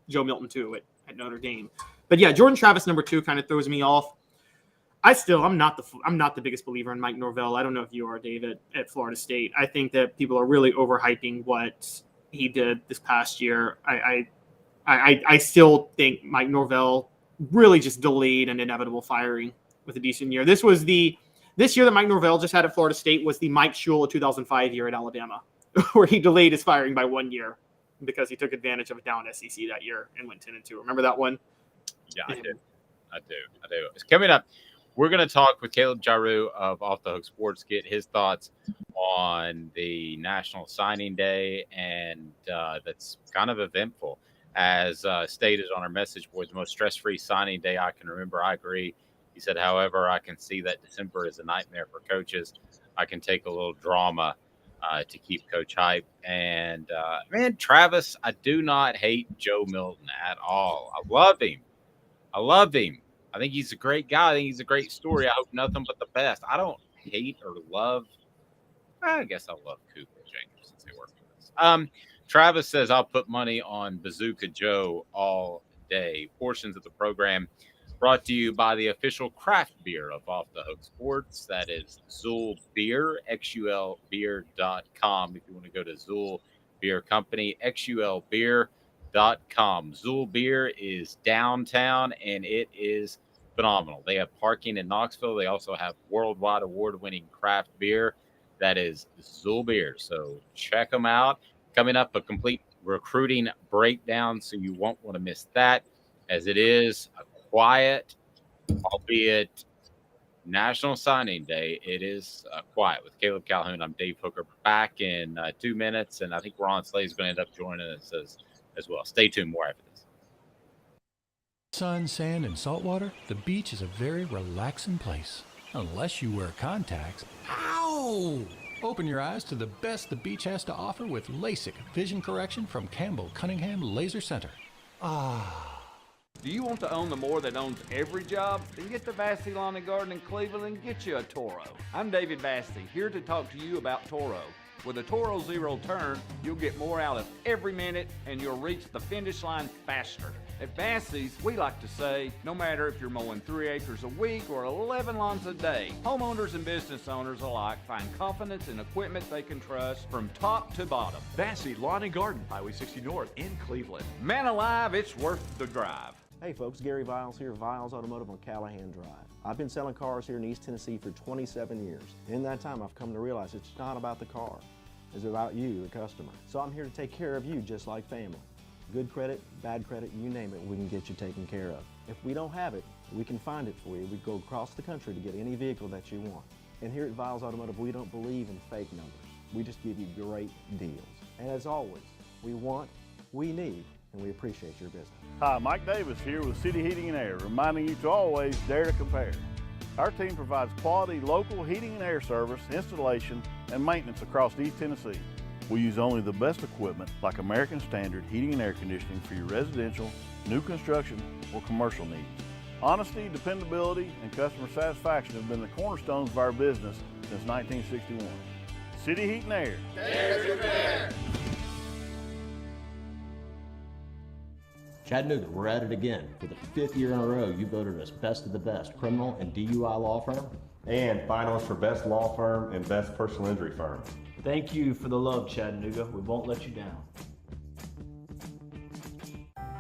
Joe Milton too at Notre Dame. But yeah, Jordan Travis number 2 kind of throws me off. I'm not the biggest believer in Mike Norvell. I don't know if you are, David, at Florida State. I think that people are really overhyping what he did this past year. I still think Mike Norvell really just delayed an inevitable firing with a decent year. This year that Mike Norvell just had at Florida State was the Mike Shula 2005 year at Alabama, where he delayed his firing by 1 year because he took advantage of a down SEC that year and went 10-2. Remember that one? Yeah, I do. It's coming up. We're going to talk with Caleb Jarreau of Off the Hook Sports, get his thoughts on the National Signing Day, and that's kind of eventful. As stated on our message board, the most stress-free signing day I can remember. I agree. He said, however, I can see that December is a nightmare for coaches. I can take a little drama to keep Coach hype. And, man, Travis, I do not hate Joe Milton at all. I love him. I think he's a great guy. I think he's a great story. I hope nothing but the best. I don't hate or love. I guess I love Cooper Jenkins since they work with us. Travis says, I'll put money on Bazooka Joe all day. Portions of the program brought to you by the official craft beer of Off the Hook Sports. That is Zool Beer, xulbeer.com. If you want to go to Zool Beer Company, xulbeer.com. Zool Beer is downtown, and it is phenomenal. They have parking in Knoxville. They also have worldwide award-winning craft beer. That is Zool Beer. So check them out. Coming up, a complete recruiting breakdown, so you won't want to miss that, as it is a quiet, albeit National Signing Day. It is quiet with Caleb Calhoun. I'm Dave Hooker, back in 2 minutes, and I think Ron Slay is going to end up joining us as well. Stay tuned, more after this. Sun, sand, and salt water, the beach is a very relaxing place. Unless you wear contacts. Ow! Open your eyes to the best the beach has to offer with LASIK vision correction from Campbell Cunningham Laser Center. Do you want to own the more that owns every job? Then get to Vassy Lawn and Garden in Cleveland and get you a Toro. I'm David Vassy, here to talk to you about Toro. With a Toro Zero Turn, you'll get more out of every minute and you'll reach the finish line faster. At Vassy's, we like to say, no matter if you're mowing 3 acres a week or 11 lawns a day, homeowners and business owners alike find confidence in equipment they can trust from top to bottom. Vassy Lawn and Garden, Highway 60 North in Cleveland. Man alive, it's worth the drive. Hey folks, Gary Viles here, Viles Automotive on Callahan Drive. I've been selling cars here in East Tennessee for 27 years. In that time, I've come to realize it's not about the car. It's about you, the customer. So I'm here to take care of you just like family. Good credit, bad credit, you name it, we can get you taken care of. If we don't have it, we can find it for you. We go across the country to get any vehicle that you want. And here at Viles Automotive, we don't believe in fake numbers. We just give you great deals. And as always, we want, we need, and we appreciate your business. Hi, Mike Davis here with City Heating and Air, reminding you to always dare to compare. Our team provides quality local heating and air service, installation, and maintenance across East Tennessee. We use only the best equipment like American Standard heating and air conditioning for your residential, new construction, or commercial needs. Honesty, dependability, and customer satisfaction have been the cornerstones of our business since 1961. City Heat and Air. Dare to compare. Chattanooga, we're at it again. For the 5th year in a row, you voted us best of the best criminal and DUI law firm. And finalists for best law firm and best personal injury firm. Thank you for the love, Chattanooga. We won't let you down.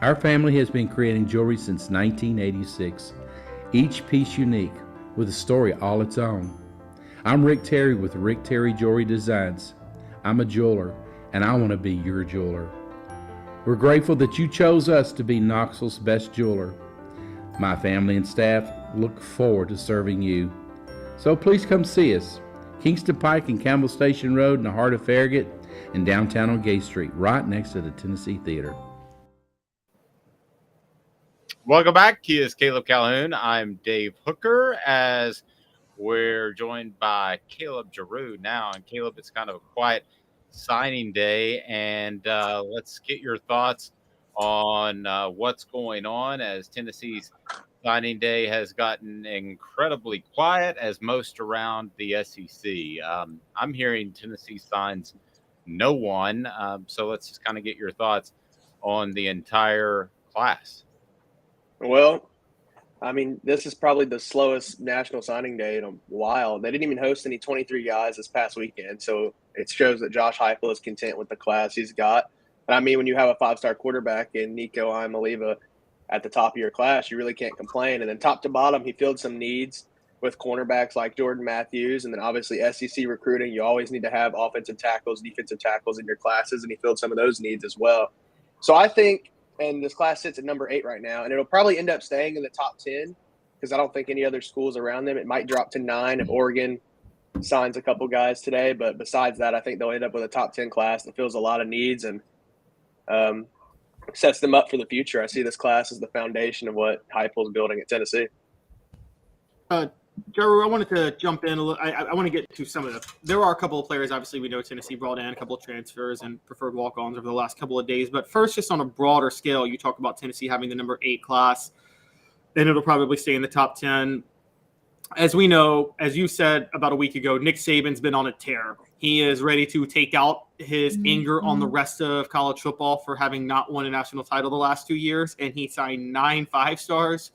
Our family has been creating jewelry since 1986, each piece unique, with a story all its own. I'm Rick Terry with Rick Terry Jewelry Designs. I'm a jeweler, and I want to be your jeweler. We're grateful that you chose us to be Knoxville's best jeweler. My family and staff look forward to serving you. So please come see us. Kingston Pike and Campbell Station Road in the heart of Farragut, and downtown on Gay Street, right next to the Tennessee Theater. Welcome back. He is Caleb Calhoun. I'm Dave Hooker, as we're joined by Caleb Jarreau now. And Caleb, it's kind of a quiet signing day, and let's get your thoughts on what's going on as Tennessee's signing day has gotten incredibly quiet as most around the SEC. I'm hearing Tennessee signs no one. So let's just kind of get your thoughts on the entire class. Well, I mean, this is probably the slowest national signing day in a while. They didn't even host any 23 guys this past weekend, so it shows that Josh Heupel is content with the class he's got. But I mean, when you have a 5-star quarterback in Nico Imaliva at the top of your class, you really can't complain. And then top to bottom, he filled some needs with cornerbacks like Jordan Matthews, and then obviously SEC recruiting. You always need to have offensive tackles, defensive tackles in your classes, and he filled some of those needs as well. So I think, and this class sits at number 8 right now, and it'll probably end up staying in the top 10 because I don't think any other schools around them. It might drop to 9 if Oregon signs a couple guys today, but besides that, I think they'll end up with a top 10 class that fills a lot of needs and sets them up for the future. I see this class as the foundation of what Heupel's building at Tennessee. Jarreau, I wanted to jump in a little. I want to get to some of the. There are a couple of players, obviously, we know Tennessee brought in a couple of transfers and preferred walk-ons over the last couple of days. But first, just on a broader scale, you talk about Tennessee having the number 8 class, then it'll probably stay in the top 10. As we know, as you said about a week ago, Nick Saban's been on a tear. He is ready to take out his anger on the rest of college football for having not won a national title the last 2 years, and he signed 9 5-stars.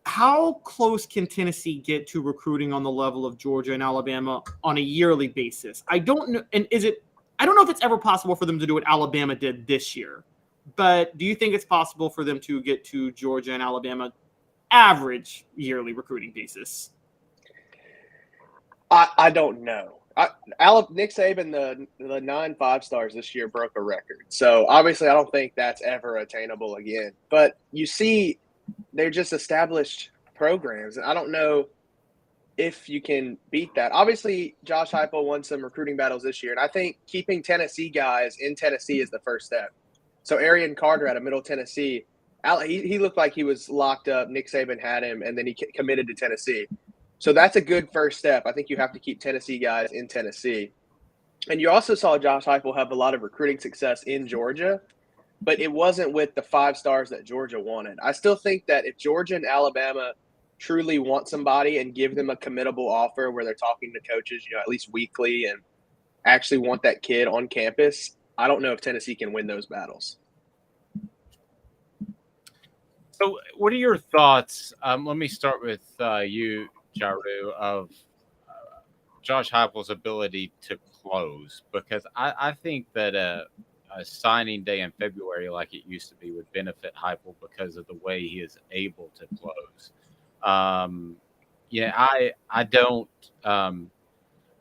How close can Tennessee get to recruiting on the level of Georgia and Alabama on a yearly basis? I don't know. And I don't know if it's ever possible for them to do what Alabama did this year, but do you think it's possible for them to get to Georgia and Alabama average yearly recruiting basis? I don't know. Nick Saban, the 9 5-stars this year broke a record. So obviously I don't think that's ever attainable again. But you see, they're just established programs, and I don't know if you can beat that. Obviously, Josh Heupel won some recruiting battles this year, and I think keeping Tennessee guys in Tennessee is the first step. So Arian Carter out of Middle Tennessee, he looked like he was locked up. Nick Saban had him, and then he committed to Tennessee. So that's a good first step. I think you have to keep Tennessee guys in Tennessee. And you also saw Josh Heupel have a lot of recruiting success in Georgia, but it wasn't with the 5-stars that Georgia wanted. I still think that if Georgia and Alabama truly want somebody and give them a committable offer where they're talking to coaches, at least weekly and actually want that kid on campus, I don't know if Tennessee can win those battles. So what are your thoughts? Let me start with you, Jarreau, of Josh Heupel's ability to close, because I think that a signing day in February like it used to be would benefit Heupel because of the way he is able to close. I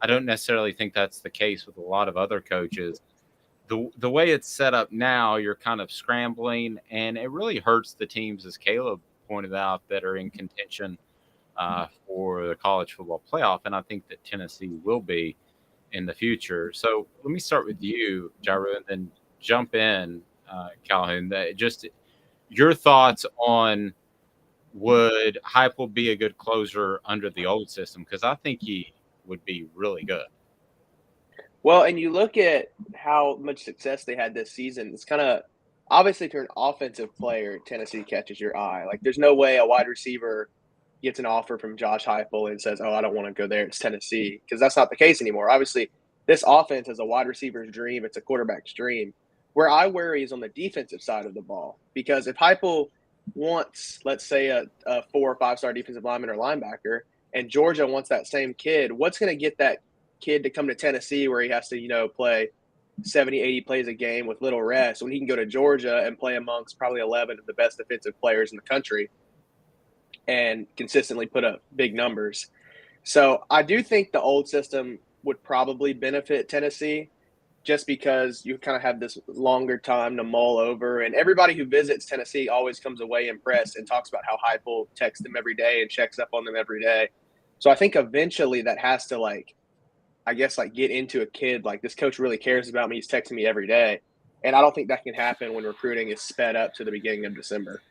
don't necessarily think that's the case with a lot of other coaches. The way it's set up now, you're kind of scrambling, and it really hurts the teams, as Caleb pointed out, that are in contention for the college football playoff, and I think that Tennessee will be in the future. So let me start with you, Jarreau, and then jump in, Calhoun. Just your thoughts on, would Heupel be a good closer under the old system? Because I think he would be really good. Well, and you look at how much success they had this season. It's kind of obviously, if you're an offensive player, Tennessee catches your eye. Like, there's no way a wide receiver gets an offer from Josh Heupel and says, "Oh, I don't want to go there. It's Tennessee," because that's not the case anymore. Obviously, this offense is a wide receiver's dream. It's a quarterback's dream. Where I worry is on the defensive side of the ball, because if Heupel wants, let's say, a 4 or 5-star defensive lineman or linebacker, and Georgia wants that same kid, what's going to get that kid to come to Tennessee where he has to, play 70, 80 plays a game with little rest, when he can go to Georgia and play amongst probably 11 of the best defensive players in the country and consistently put up big numbers? So I do think the old system would probably benefit Tennessee, just because you kind of have this longer time to mull over. And everybody who visits Tennessee always comes away impressed and talks about how Heupel texts them every day and checks up on them every day. So I think eventually that has to, get into a kid. Like, this coach really cares about me. He's texting me every day. And I don't think that can happen when recruiting is sped up to the beginning of December.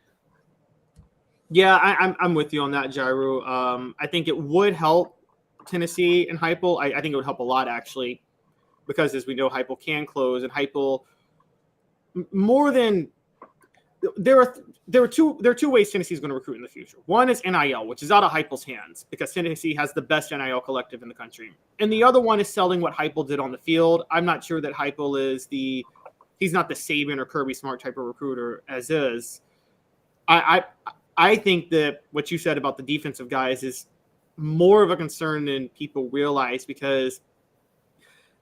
Yeah, I'm with you on that, Jarreau. I think it would help Tennessee and Heupel. I think it would help a lot, actually, because as we know, Heupel can close, and Heupel, more than there are there are two ways Tennessee is going to recruit in the future. One is NIL, which is out of Heupel's hands because Tennessee has the best NIL collective in the country. And the other one is selling what Heupel did on the field. I'm not sure that Heupel is he's not the Saban or Kirby Smart type of recruiter as is. I think that what you said about the defensive guys is more of a concern than people realize because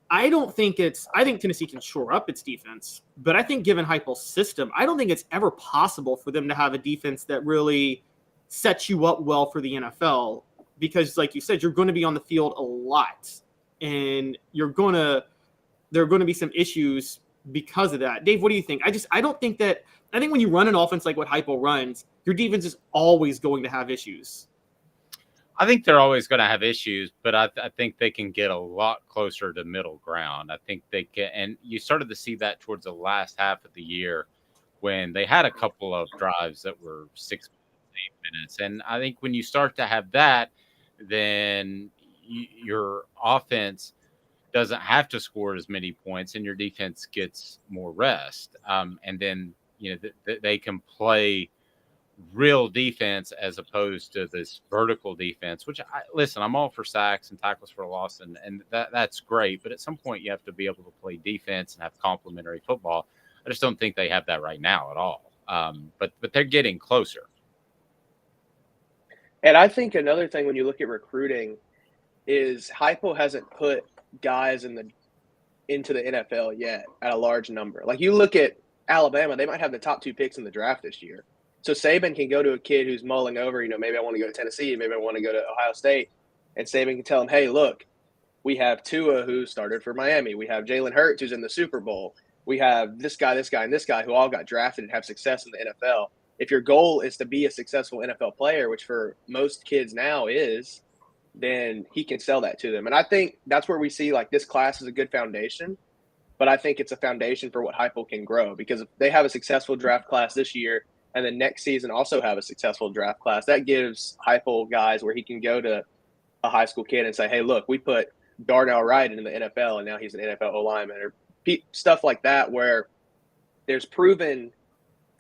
I think Tennessee can shore up its defense, but I think given Heupel's system, I don't think it's ever possible for them to have a defense that really sets you up well for the NFL because, like you said, you're going to be on the field a lot, and there are going to be some issues because of that. Dave, what do you think? I don't think that. I think when you run an offense like what Heupel runs, your defense is always going to have issues. I think they're always going to have issues, but I think they can get a lot closer to middle ground. I think they can, and you started to see that towards the last half of the year when they had a couple of drives that were 6 minutes. And I think when you start to have that, then your offense doesn't have to score as many points and your defense gets more rest. And then, they can play real defense as opposed to this vertical defense, which I'm all for sacks and tackles for a loss, and that's great. But at some point you have to be able to play defense and have complementary football. I just don't think they have that right now at all. But they're getting closer. And I think another thing when you look at recruiting is Heupel hasn't put guys into the NFL yet at a large number. Like you look at Alabama, they might have the top 2 picks in the draft this year. So Saban can go to a kid who's mulling over, maybe I want to go to Tennessee, maybe I want to go to Ohio State, and Saban can tell him, hey, look, we have Tua who started for Miami. We have Jalen Hurts who's in the Super Bowl. We have this guy, and this guy who all got drafted and have success in the NFL. If your goal is to be a successful NFL player, which for most kids now is, then he can sell that to them. And I think that's where we see this class is a good foundation, but I think it's a foundation for what Heupel can grow because if they have a successful draft class this year, and then next season also have a successful draft class, that gives Heupel guys where he can go to a high school kid and say, hey, look, we put Darnell Wright into the NFL, and now he's an NFL O-lineman, or stuff like that where there's proven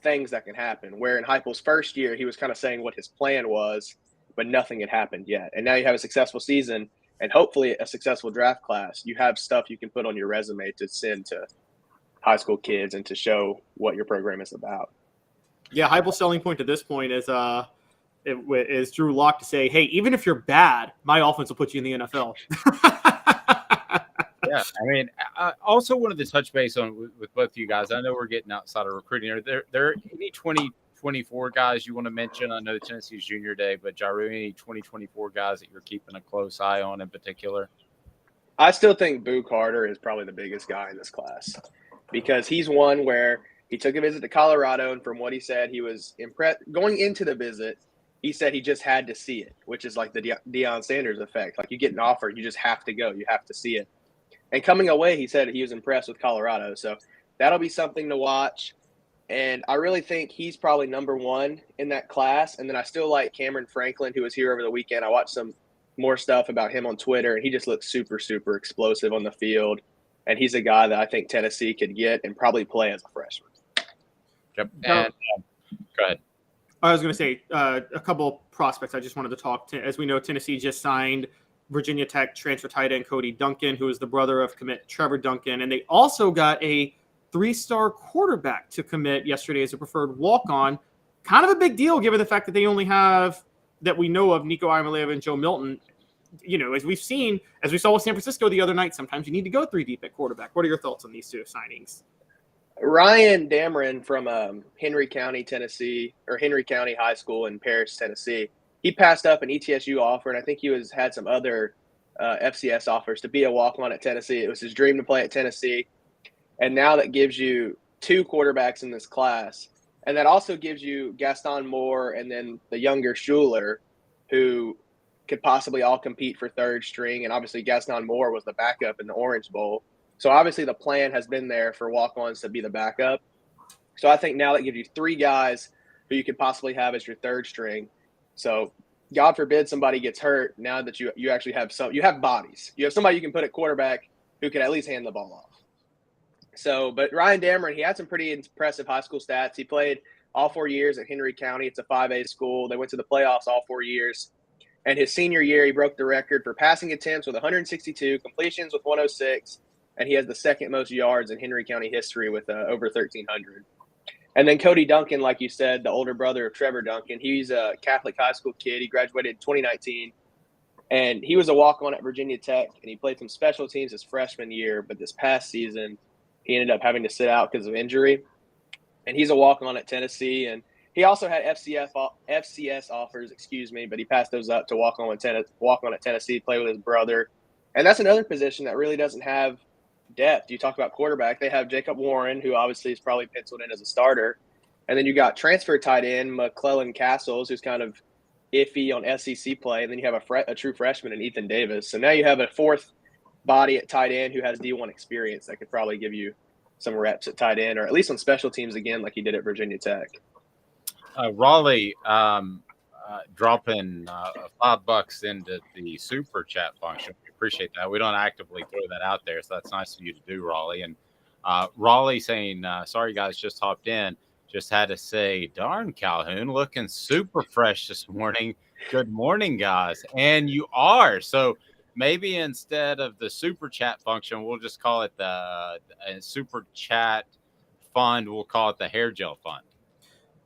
things that can happen. Where in Heupel's first year, he was kind of saying what his plan was, but nothing had happened yet. And now you have a successful season and hopefully a successful draft class. You have stuff you can put on your resume to send to high school kids and to show what your program is about. Yeah, Heupel's selling point to this point is Drew Lock to say, hey, even if you're bad, my offense will put you in the NFL. Yeah, I also wanted to touch base on with both of you guys. I know we're getting outside of recruiting. Are there any 2024 guys you want to mention? I know Tennessee's Junior Day, but Jarreau, any 2024 guys that you're keeping a close eye on in particular? I still think Boo Carter is probably the biggest guy in this class because he's one where he took a visit to Colorado, and from what he said, he was impressed. Going into the visit, he said he just had to see it, which is like the Deion Sanders effect. Like you get an offer, you just have to go. You have to see it. And coming away, he said he was impressed with Colorado. So that'll be something to watch. And I really think he's probably number one in that class. And then I still like Cameron Franklin, who was here over the weekend. I watched some more stuff about him on Twitter, and he just looks super, super explosive on the field. And he's a guy that I think Tennessee could get and probably play as a freshman. Yep. And go ahead. I was going to say a couple prospects I just wanted to talk to. As we know, Tennessee just signed Virginia Tech transfer tight end Cody Duncan, who is the brother of commit Trevor Duncan. And they also got a 3-star quarterback to commit yesterday as a preferred walk-on. Kind of a big deal given the fact that they only have, that we know of, Nico Iamaleava and Joe Milton. As we saw with San Francisco the other night, sometimes you need to go 3 deep at quarterback. What are your thoughts on these two signings? Ryan Dameron from Henry County, Tennessee, or Henry County High School in Paris, Tennessee. He passed up an ETSU offer, and I think he had some other FCS offers to be a walk-on at Tennessee. It was his dream to play at Tennessee. And now that gives you 2 quarterbacks in this class. And that also gives you Gaston Moore and then the younger Schuler, who could possibly all compete for 3rd string. And obviously Gaston Moore was the backup in the Orange Bowl. So obviously the plan has been there for walk-ons to be the backup. So I think now that gives you 3 guys who you could possibly have as your 3rd string. So God forbid somebody gets hurt. Now that you actually have you have bodies. You have somebody you can put at quarterback who can at least hand the ball off. So, but Ryan Dameron, he had some pretty impressive high school stats. He played all 4 years at Henry County. It's a 5A school. They went to the playoffs all 4 years. And his senior year, he broke the record for passing attempts with 162, completions with 106, and he has the second most yards in Henry County history with over 1,300. And then Cody Duncan, like you said, the older brother of Trevor Duncan, he's a Catholic high school kid. He graduated in 2019, and he was a walk-on at Virginia Tech, and he played some special teams his freshman year, but this past season, he ended up having to sit out because of injury. And he's a walk-on at Tennessee, and he also had FCS offers, but he passed those up to walk on at Tennessee, play with his brother. And that's another position that really doesn't have depth. You talk about quarterback. They have Jacob Warren, who obviously is probably penciled in as a starter. And then you got transfer tight end McClellan Castles, who's kind of iffy on SEC play. And then you have a true freshman in Ethan Davis. So now you have a fourth body at tight end who has D1 experience that could probably give you some reps at tight end, or at least on special teams again, like he did at Virginia Tech. Raleigh dropping $5 into the super chat function. We appreciate that. We don't actively throw that out there, so that's nice of you to do, Raleigh. And Raleigh saying, sorry guys, just hopped in. Just had to say, darn Calhoun, looking super fresh this morning. Good morning, guys. And you are. So maybe instead of the super chat function, we'll just call it the super chat fund. We'll call it the hair gel fund.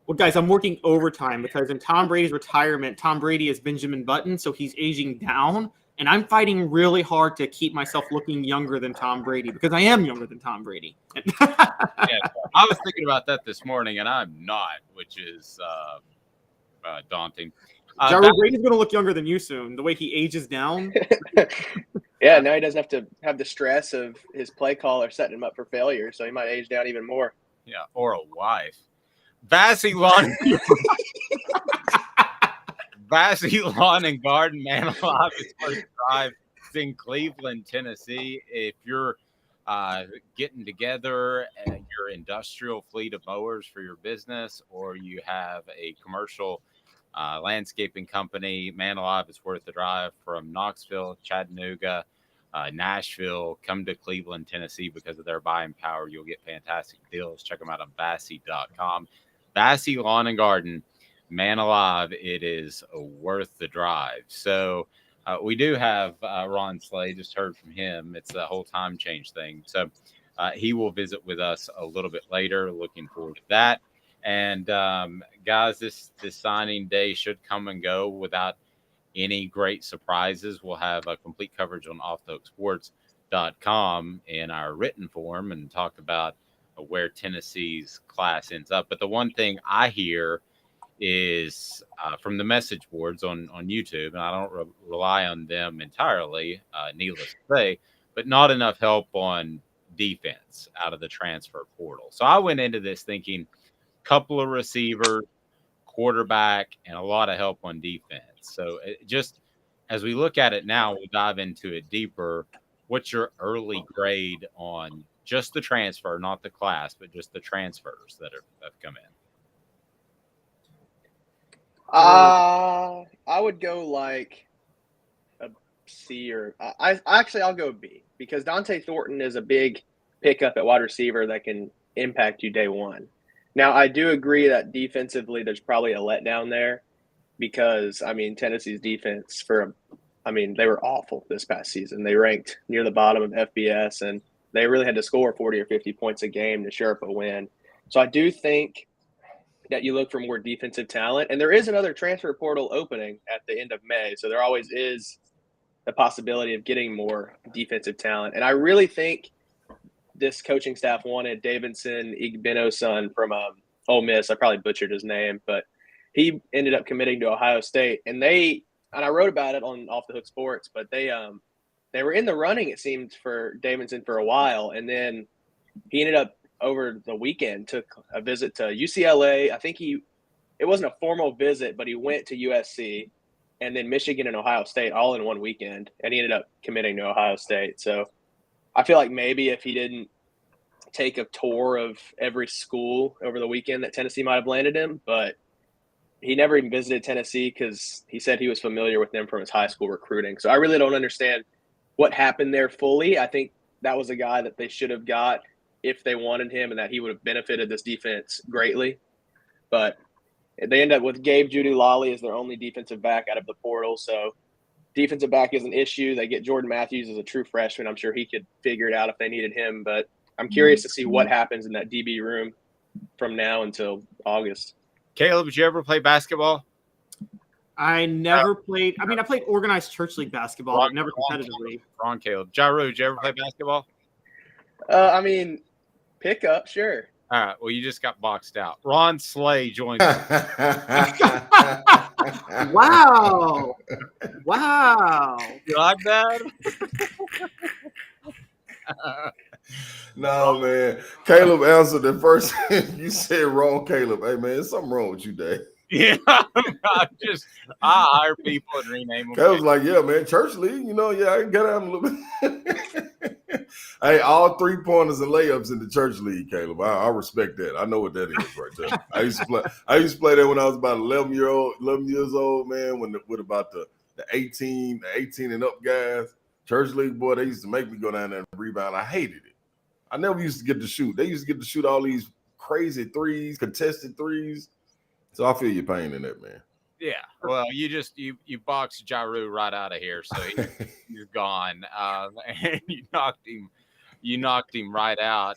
Well, guys, I'm working overtime because in Tom Brady's retirement, Tom Brady is Benjamin Button, so he's aging down. And I'm fighting really hard to keep myself looking younger than Tom Brady because I am younger than Tom Brady. Yeah, I was thinking about that this morning, and I'm not, which is daunting. Jarreau Brady's going to look younger than you soon, the way he ages down. Yeah, now he doesn't have to have the stress of his play caller setting him up for failure, so he might age down even more. Yeah, or a wife. Vassy Lawn and Garden, man alive, is first drive. It's in Cleveland, Tennessee. If you're getting together and your industrial fleet of mowers for your business, or you have a commercial landscaping company, man alive, it's worth the drive from Knoxville, Chattanooga, Nashville. Come to Cleveland, Tennessee because of their buying power. You'll get fantastic deals. Check them out on Vassy.com. Vassy Lawn and Garden, man alive, it is worth the drive. So we do have Ron Slay, just heard from him. It's the whole time change thing. So he will visit with us a little bit later. Looking forward to that. And guys, this signing day should come and go without any great surprises. We'll have a complete coverage on offthehooksports.com in our written form and talk about where Tennessee's class ends up. But the one thing I hear is from the message boards on YouTube, and I don't rely on them entirely, needless to say, but not enough help on defense out of the transfer portal. So I went into this thinking couple of receivers, quarterback, and a lot of help on defense. So just as we look at it now, we'll dive into it deeper. What's your early grade on just the transfer, not the class, but just the transfers that have come in? I would go like a C, or I'll go B, because Dante Thornton is a big pickup at wide receiver that can impact you day one. Now, I do agree that defensively there's probably a letdown there because, Tennessee's defense they were awful this past season. They ranked near the bottom of FBS, and they really had to score 40 or 50 points a game to shore up a win. So I do think that you look for more defensive talent. And there is another transfer portal opening at the end of May, so there always is the possibility of getting more defensive talent. And I really think this coaching staff wanted Davidson Igbinosun from Ole Miss. I probably butchered his name, but he ended up committing to Ohio State. And I wrote about it on Off the Hook Sports, but they were in the running, it seemed, for Davidson for a while. And then he ended up over the weekend, took a visit to UCLA. I think it wasn't a formal visit, but he went to USC and then Michigan and Ohio State all in one weekend. And he ended up committing to Ohio State. So I feel like maybe if he didn't take a tour of every school over the weekend that Tennessee might have landed him, but he never even visited Tennessee because he said he was familiar with them from his high school recruiting. So I really don't understand what happened there fully. I think that was a guy that they should have got if they wanted him, and that he would have benefited this defense greatly. but they end up with Gabe Jeudy-Lally as their only defensive back out of the portal. So defensive back is an issue. They get Jordan Matthews as a true freshman. I'm sure he could figure it out if they needed him, but I'm curious to see what happens in that DB room from now until August. Caleb, did you ever play basketball? I never played. I mean, I played organized church league basketball, but never competitively. Wrong, Caleb. Jarreau, did you ever play basketball? I mean, pick up, sure. All right. Well, you just got boxed out. Ron Slay joins. Wow. Wow. You like that? No, man. Caleb answered the first. You said wrong, Caleb. Hey, man, there's something wrong with you, Dave. Yeah, I hire people and rename them. Caleb's like, yeah, man, church league, yeah, I can get out a little bit. Hey, all 3-pointers and layups in the church league, Caleb. I respect that. I know what that is right there. I used to play that when I was about 11 years old, man, with about the 18 and up guys. Church league, boy, they used to make me go down there and rebound. I hated it. I never used to get to shoot. They used to get to shoot all these crazy threes, contested threes. So I feel your pain in that, man. Yeah. Well, you boxed Jarreau right out of here, so he's gone. And you knocked him right out.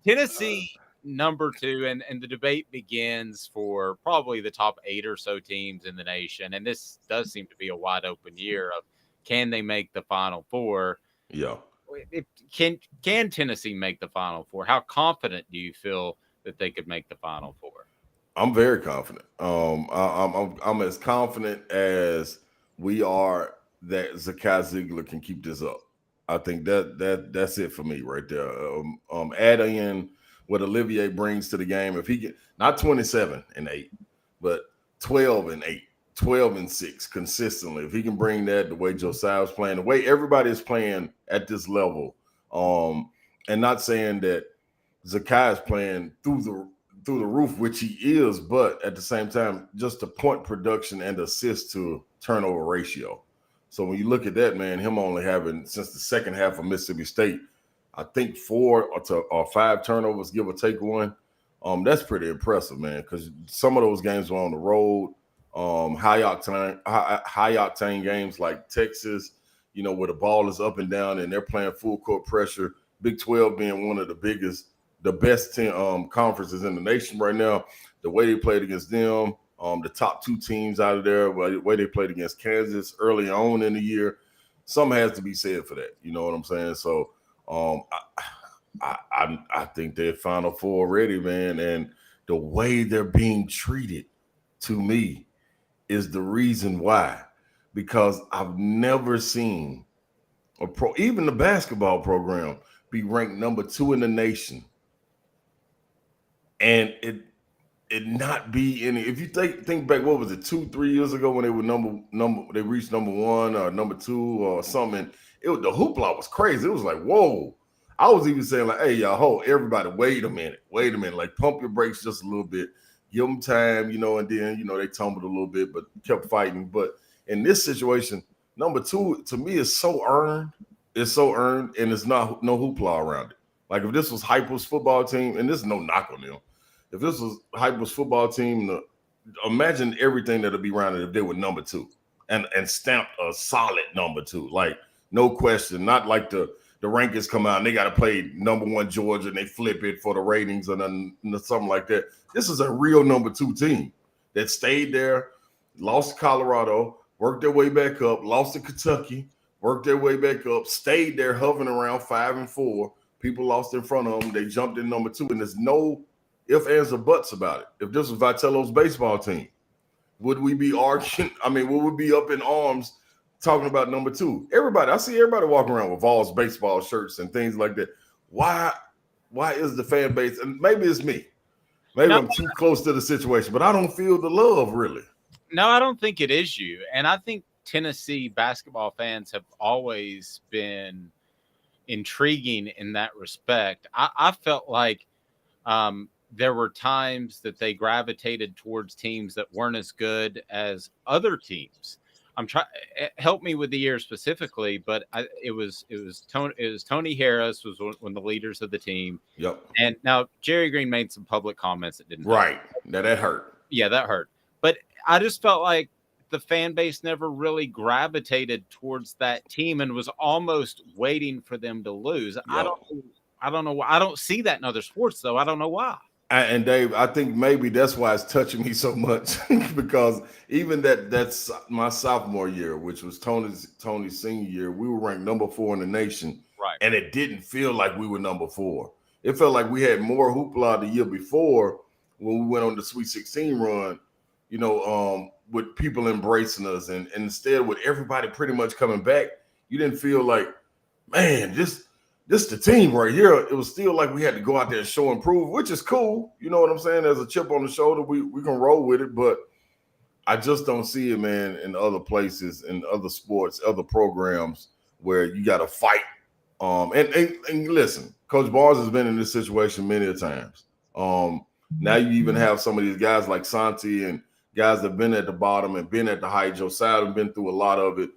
Tennessee number 2, and the debate begins for probably the top 8 or so teams in the nation. And this does seem to be a wide open year of can they make the Final Four? Yeah. Can Tennessee make the Final Four? How confident do you feel that they could make the Final Four? I'm very confident. I'm as confident as we are that Zakai Ziegler can keep this up. I think that's it for me right there. Add in what Olivier brings to the game. If he get not 27-8, but 12-8, 12-6 consistently. If he can bring that the way Josiah's playing, the way everybody is playing at this level, and not saying that Zakai is playing through the roof, which he is, but at the same time, just the point production and assist to turnover ratio. So when you look at that, man, him only having since the second half of Mississippi State, I think 4 or 5 turnovers, give or take one. That's pretty impressive, man, because some of those games were on the road. High octane games like Texas, where the ball is up and down and they're playing full court pressure. Big 12 being one of the best conferences in the nation right now. The way they played against them, the top 2 teams out of there, the way they played against Kansas early on in the year, something has to be said for that. You know what I'm saying? So I think they're Final Four already, man. And the way they're being treated, to me, is the reason why. Because I've never seen even the basketball program be ranked number 2 in the nation. And it not be any. If you think back, what was it, 2-3 years ago when they were they reached number 1 or number 2 or something? The hoopla was crazy. It was like, whoa. I was even saying like, hey, y'all, hold everybody, wait a minute, like pump your brakes just a little bit, give them time, and then they tumbled a little bit, but kept fighting. But in this situation, number 2 to me is so earned. It's so earned, and it's no hoopla around it. Like if this was Hyper's football team, and this is no knock on them. If this was Hyper's football team, imagine everything that'll be around it if they were number 2 and stamped a solid number 2. Like no question, not like the rankings come out and they got to play number 1 Georgia and they flip it for the ratings or something like that. This is a real number 2 team that stayed there, lost to Colorado, worked their way back up, lost to Kentucky, worked their way back up, stayed there hovering around 5-4. People lost in front of them. They jumped in number 2, and there's no ifs, ands, or buts about it. If this was Vitello's baseball team, would we be arguing? I mean, would we be up in arms talking about number 2? I see everybody walking around with Vols baseball shirts and things like that. Why is the fan base, and maybe it's me, I'm too close to the situation, but I don't feel the love really. No, I don't think it is you. And I think Tennessee basketball fans have always been intriguing in that respect. I felt like there were times that they gravitated towards teams that weren't as good as other teams. I'm trying help me with the year specifically, but it was Tony Harris was one of the leaders of the team. Yep. And now Jerry Green made some public comments that didn't right. Now that hurt. Yeah, that hurt. But I just felt like the fan base never really gravitated towards that team and was almost waiting for them to lose. Yep. I don't know why. I don't see that in other sports though. I don't know why. And Dave, I think maybe that's why it's touching me so much because even that's my sophomore year, which was Tony's senior year, we were ranked number 4 in the nation. Right. And it didn't feel like we were number 4. It felt like we had more hoopla the year before when we went on the Sweet 16 run, with people embracing us. And instead with everybody pretty much coming back, you didn't feel like, man, this the team right here. It was still like we had to go out there and show and prove, which is cool. You know what I'm saying? There's a chip on the shoulder. We can roll with it, but I just don't see it, man, in other places, in other sports, other programs where you got to fight. And listen, Coach Barnes has been in this situation many a times. Now you even have some of these guys like Santi and guys that have been at the bottom and been at the height. Josiah have been through a lot of it,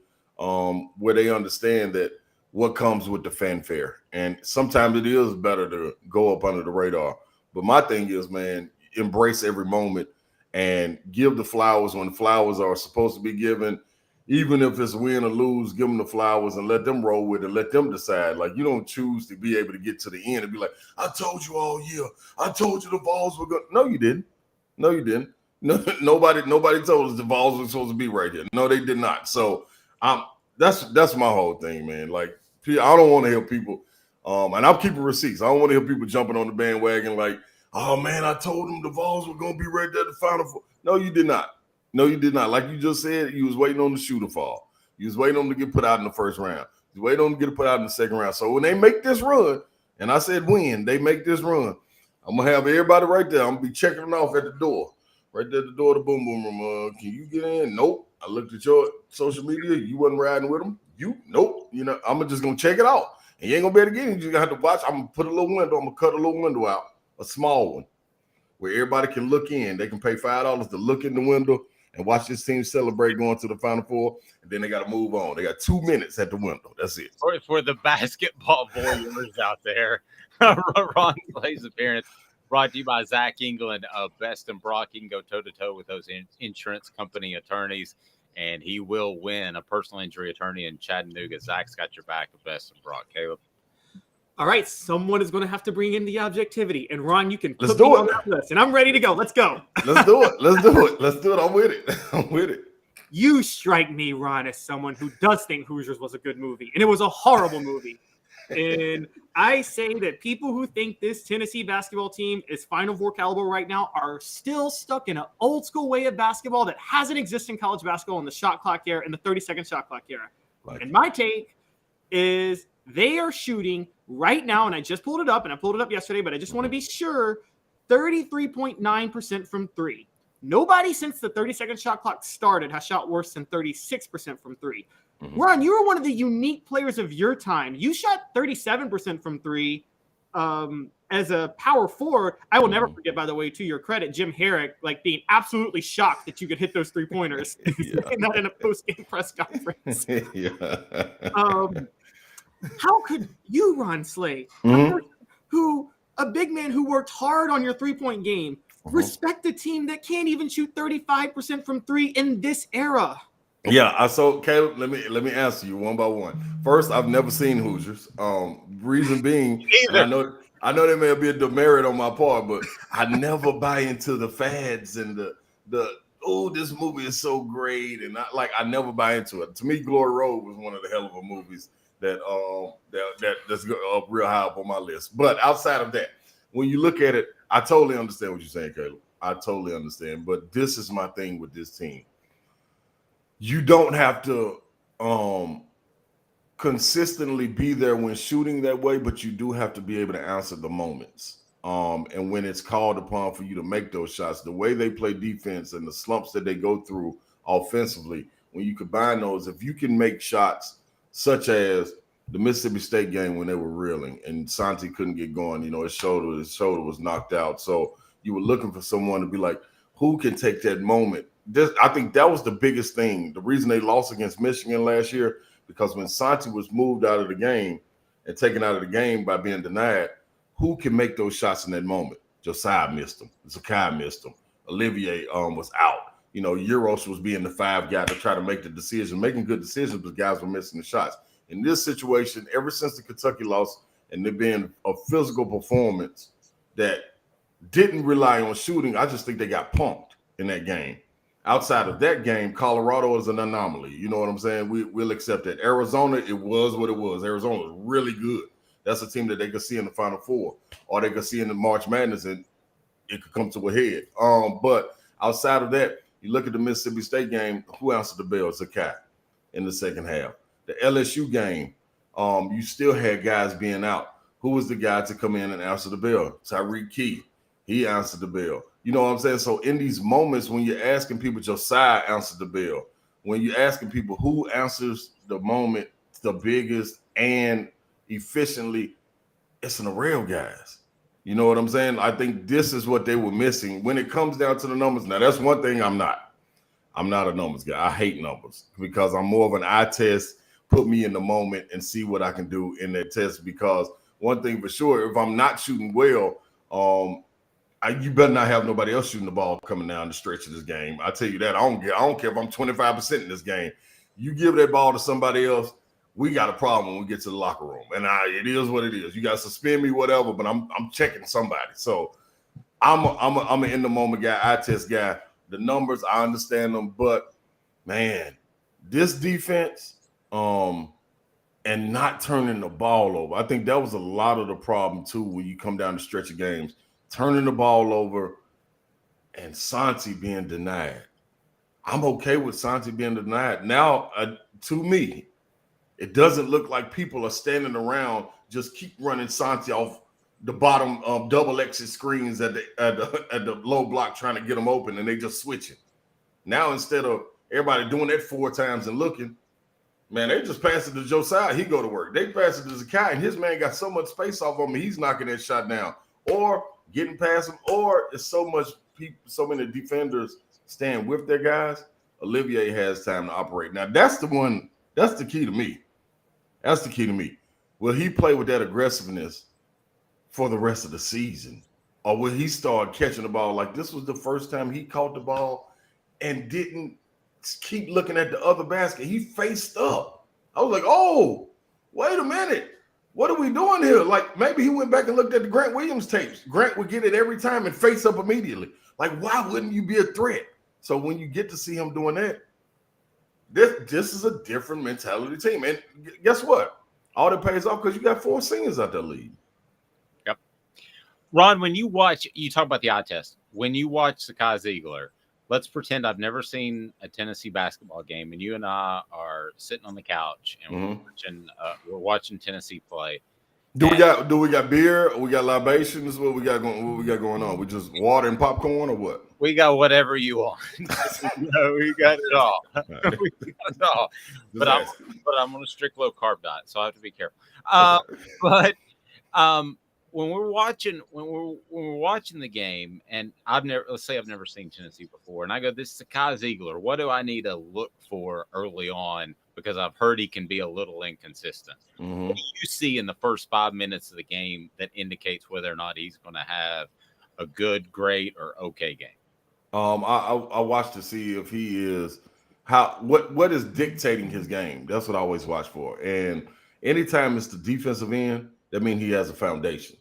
where they understand that what comes with the fanfare. And sometimes it is better to go up under the radar. But my thing is, man, embrace every moment and give the flowers when the flowers are supposed to be given. Even if it's win or lose, give them the flowers and let them roll with it. Let them decide. Like, you don't choose to be able to get to the end and be like, I told you all year. I told you the Vols were good. No, you didn't. No, you didn't. No, nobody told us the Vols were supposed to be right here. No, they did not. So that's my whole thing, man. Like, I don't want to hear people, and I'm keeping receipts. I don't want to hear people jumping on the bandwagon like, oh, man, I told them the Vols were going to be right there at the Final Four. No, you did not. No, you did not. Like you just said, you was waiting on the shoe to fall. You was waiting on them to get put out in the first round. You was waiting on them to get put out in the second round. So when they make this run, and I said when they make this run, I'm going to have everybody right there. I'm going to be checking them off at the door. Right there at the door of the Boom Boom Room. Can you get in? Nope. I looked at your social media. You wasn't riding with them. Nope. I'm just going to check it out. And you ain't going to be able to get it. You just going to have to watch. I'm going to put a little window. I'm going to cut a little window out, a small one, where everybody can look in. They can pay $5 to look in the window and watch this team celebrate going to the Final Four, and then they got to move on. They got 2 minutes at the window. That's it. For the basketball voyeurs out there, Ron Clay's appearance brought to you by Zach England of Best and Brock. You can go toe-to-toe with those insurance company attorneys, and he will win a personal injury attorney in Chattanooga. Zach's got your back of Best and Brock. Caleb. All right, someone is going to have to bring in the objectivity. And, Ron, you can put me on that list. And I'm ready to go. Let's go. Let's do it. Let's do it. Let's do it. I'm with it. I'm with it. You strike me, Ron, as someone who does think Hoosiers was a good movie. And it was a horrible movie. And I say that people who think this Tennessee basketball team is Final Four caliber right now are still stuck in an old school way of basketball that hasn't existed in college basketball in the shot clock era, in the 30-second shot clock era. Right. And my take is they are shooting right now, and I just pulled it up, and I pulled it up yesterday, but I just want to be sure, 33.9% from three. Nobody since the 30-second shot clock started has shot worse than 36% from three. Mm-hmm. Ron, you were one of the unique players of your time. You shot 37% from three as a power forward. I will never forget, by the way, to your credit, Jim Herrick, like being absolutely shocked that you could hit those 3-pointers saying that in a post-game press conference. How could you, Ron Slay, a big man who worked hard on your 3-point game, respect a team that can't even shoot 35% from three in this era? Yeah, so Caleb, let me answer you one by one. First, I've never seen Hoosiers. Reason being, I know there may be a demerit on my part, but I never buy into the fads and the this movie is so great, and I never buy into it. To me, Glory Road was one of the hell of a movies that's real high up on my list. But outside of that, when you look at it, I totally understand what you're saying, Caleb. I totally understand. But this is my thing with this team. You don't have to consistently be there when shooting that way, but you do have to be able to answer the moments. And when it's called upon for you to make those shots, the way they play defense and the slumps that they go through offensively, when you combine those, if you can make shots such as the Mississippi State game when they were reeling and Santi couldn't get going, his shoulder was knocked out. So you were looking for someone to be like, who can take that moment. I think that was the biggest thing. The reason they lost against Michigan last year, because when Santi was moved out of the game and taken out of the game by being denied, who can make those shots in that moment? Josiah missed them. Zakai missed them. Olivier was out. You know, Euros was being the 5 guy to try to make the decision, making good decisions, but guys were missing the shots. In this situation, ever since the Kentucky loss and there being a physical performance that didn't rely on shooting, I just think they got pumped in that game. Outside of that game, Colorado is an anomaly. You know what I'm saying? We'll accept that. Arizona, it was what it was. Arizona was really good. That's a team that they could see in the Final Four, or they could see in the March Madness, and it could come to a head. But outside of that, you look at the Mississippi State game, who answered the bell? Zakai in the second half. The LSU game, you still had guys being out. Who was the guy to come in and answer the bell? Tyreek Key. He answered the bell. You know what I'm saying? So in these moments, when you're asking people, Josiah answered the bell. When you're asking people who answers the moment the biggest and efficiently, it's an array of guys. You know what I'm saying? I think this is what they were missing. When it comes down to the numbers, now that's one thing I'm not. I'm not a numbers guy. I hate numbers because I'm more of an eye test, put me in the moment and see what I can do in that test. Because one thing for sure, if I'm not shooting well, you better not have nobody else shooting the ball coming down the stretch of this game. I tell you that. I don't care if I'm 25% in this game. You give that ball to somebody else, we got a problem when we get to the locker room. And it is what it is. You got to suspend me, whatever, but I'm checking somebody. So I'm an in the moment guy, eye test guy. The numbers, I understand them, but man, this defense and not turning the ball over. I think that was a lot of the problem too when you come down the stretch of games. Turning the ball over and Santi being denied. I'm okay with Santi being denied. Now, to me, it doesn't look like people are standing around just keep running Santi off the bottom double exit screens at the low block trying to get them open, and they just switching. Now, instead of everybody doing that 4 times and looking, man, they just pass it to Josiah. He go to work. They pass it to Zakai, and his man got so much space off of him, he's knocking that shot down. Or getting past him, or it's so many defenders stand with their guys. Olivier has time to operate. Now, that's the key to me. That's the key to me. Will he play with that aggressiveness for the rest of the season? Or will he start catching the ball like this was the first time he caught the ball and didn't keep looking at the other basket? He faced up. I was like, oh, wait a minute. What are we doing here? Like, maybe he went back and looked at the Grant Williams tapes. Grant would get it every time and face up immediately. Like, why wouldn't you be a threat? So when you get to see him doing that, this is a different mentality team. And guess what? All that pays off because you got 4 seniors out there leading. Yep. Ron, when you talk about the eye test. When you watch Zakai Ziegler, let's pretend I've never seen a Tennessee basketball game, and you and I are sitting on the couch and we're watching Tennessee play. Do we got beer? Or we got libations? What we got going on? We just water and popcorn or what? We got whatever you want. No, we got it all. We got it all. But I'm on a strict low carb diet, so I have to be careful. But when we're watching the game, and let's say I've never seen Tennessee before, and I go, this is Zakai Ziegler. What do I need to look for early on? Because I've heard he can be a little inconsistent. What do you see in the first 5 minutes of the game that indicates whether or not he's going to have a good, great, or okay game? I watch to see if he is what is dictating his game. That's what I always watch for. And anytime it's the defensive end, that means he has a foundation.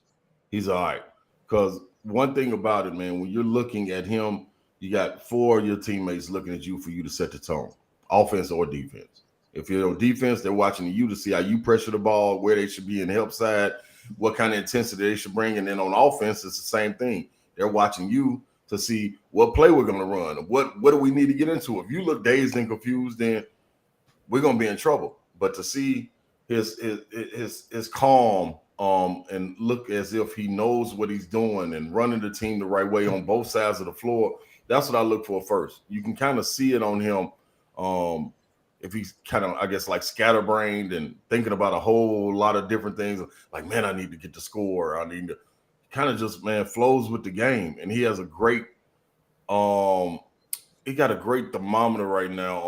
He's all right. Because one thing about it, man, when you're looking at him, you got 4 of your teammates looking at you for you to set the tone, offense or defense. If you're on defense, they're watching you to see how you pressure the ball, where they should be in the help side, what kind of intensity they should bring. And then on offense, it's the same thing. They're watching you to see what play we're going to run. What do we need to get into? If you look dazed and confused, then we're going to be in trouble. But to see his calm and look as if he knows what he's doing and running the team the right way on both sides of the floor, that's what I look for first. You can kind of see it on him. If he's kind of, I guess, like scatterbrained and thinking about a whole lot of different things, like, man, I need to get the score. I need to kind of just, man, flows with the game. And he has a great He got a great thermometer right now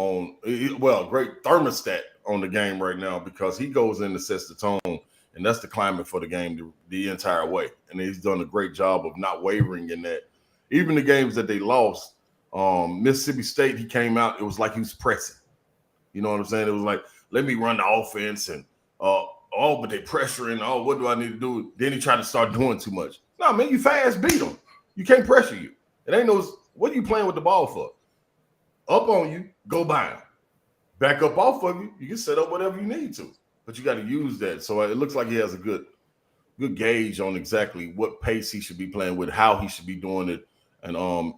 great thermostat on the game right now because he goes in and sets the tone, and that's the climate for the game the entire way. And he's done a great job of not wavering in that. Even the games that they lost, Mississippi State, he came out, it was like he was pressing. You know what I'm saying? It was like, let me run the offense and but they pressuring. Oh, what do I need to do? Then he tried to start doing too much. No, man, you fast beat them. You can't pressure you. It ain't no, what are you playing with the ball for? Up on you, go by him. Back up off of you, you can set up whatever you need to. But you got to use that. So it looks like he has a good gauge on exactly what pace he should be playing with, how he should be doing it. And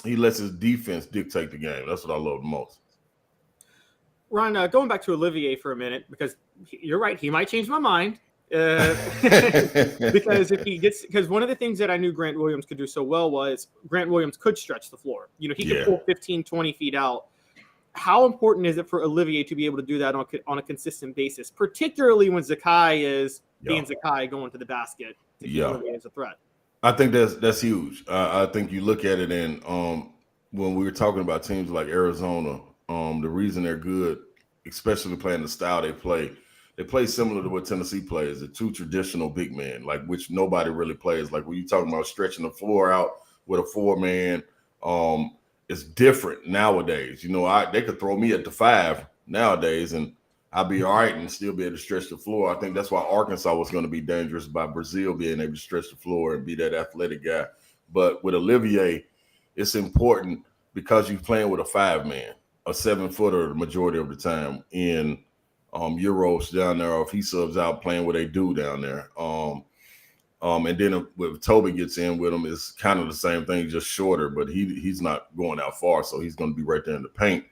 he lets his defense dictate the game. That's what I love the most. Ron, going back to Olivier for a minute, because you're right, he might change my mind. Because because one of the things that I knew Grant Williams could do so well was Grant Williams could stretch the floor. You know, he could pull 15, 20 feet out. How important is it for Olivier to be able to do that on a consistent basis, particularly when Zakai is being Zakai going to the basket to keep Olivier as a threat? I think that's huge. I think you look at it, and when we were talking about teams like Arizona, the reason they're good, especially playing the style they play similar to what Tennessee plays, the two traditional big men, like which nobody really plays. Like when you're talking about stretching the floor out with a 4-man, it's different nowadays. You know, they could throw me at the 5 nowadays and I'll be all right and still be able to stretch the floor. I think that's why Arkansas was going to be dangerous by Brazil being able to stretch the floor and be that athletic guy. But with Olivier, it's important because you're playing with a 5-man, a 7-footer the majority of the time in Euros down there, or if he subs out playing what they do down there. And then if Toby gets in with him, it's kind of the same thing, just shorter, but he's not going out far, so he's going to be right there in the paint.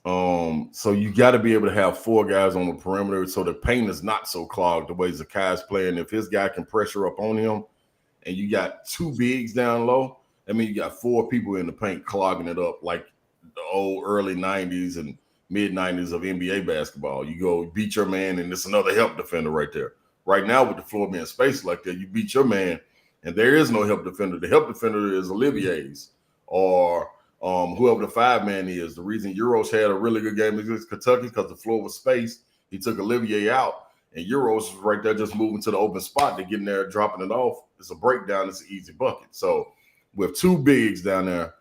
So you got to be able to have 4 guys on the perimeter so the paint is not so clogged the way Zakai's playing. If his guy can pressure up on him and you got 2 bigs down low, I mean, you got 4 people in the paint clogging it up like the old early 90s and mid-90s of NBA basketball. You go beat your man, and it's another help defender right there. Right now, with the floor being spaced like that, you beat your man, and there is no help defender. The help defender is Olivier's or whoever the 5-man is. The reason Euros had a really good game against Kentucky because the floor was spaced. He took Olivier out, and Euros was right there just moving to the open spot. They're getting there, dropping it off. It's a breakdown. It's an easy bucket. So with 2 bigs down there,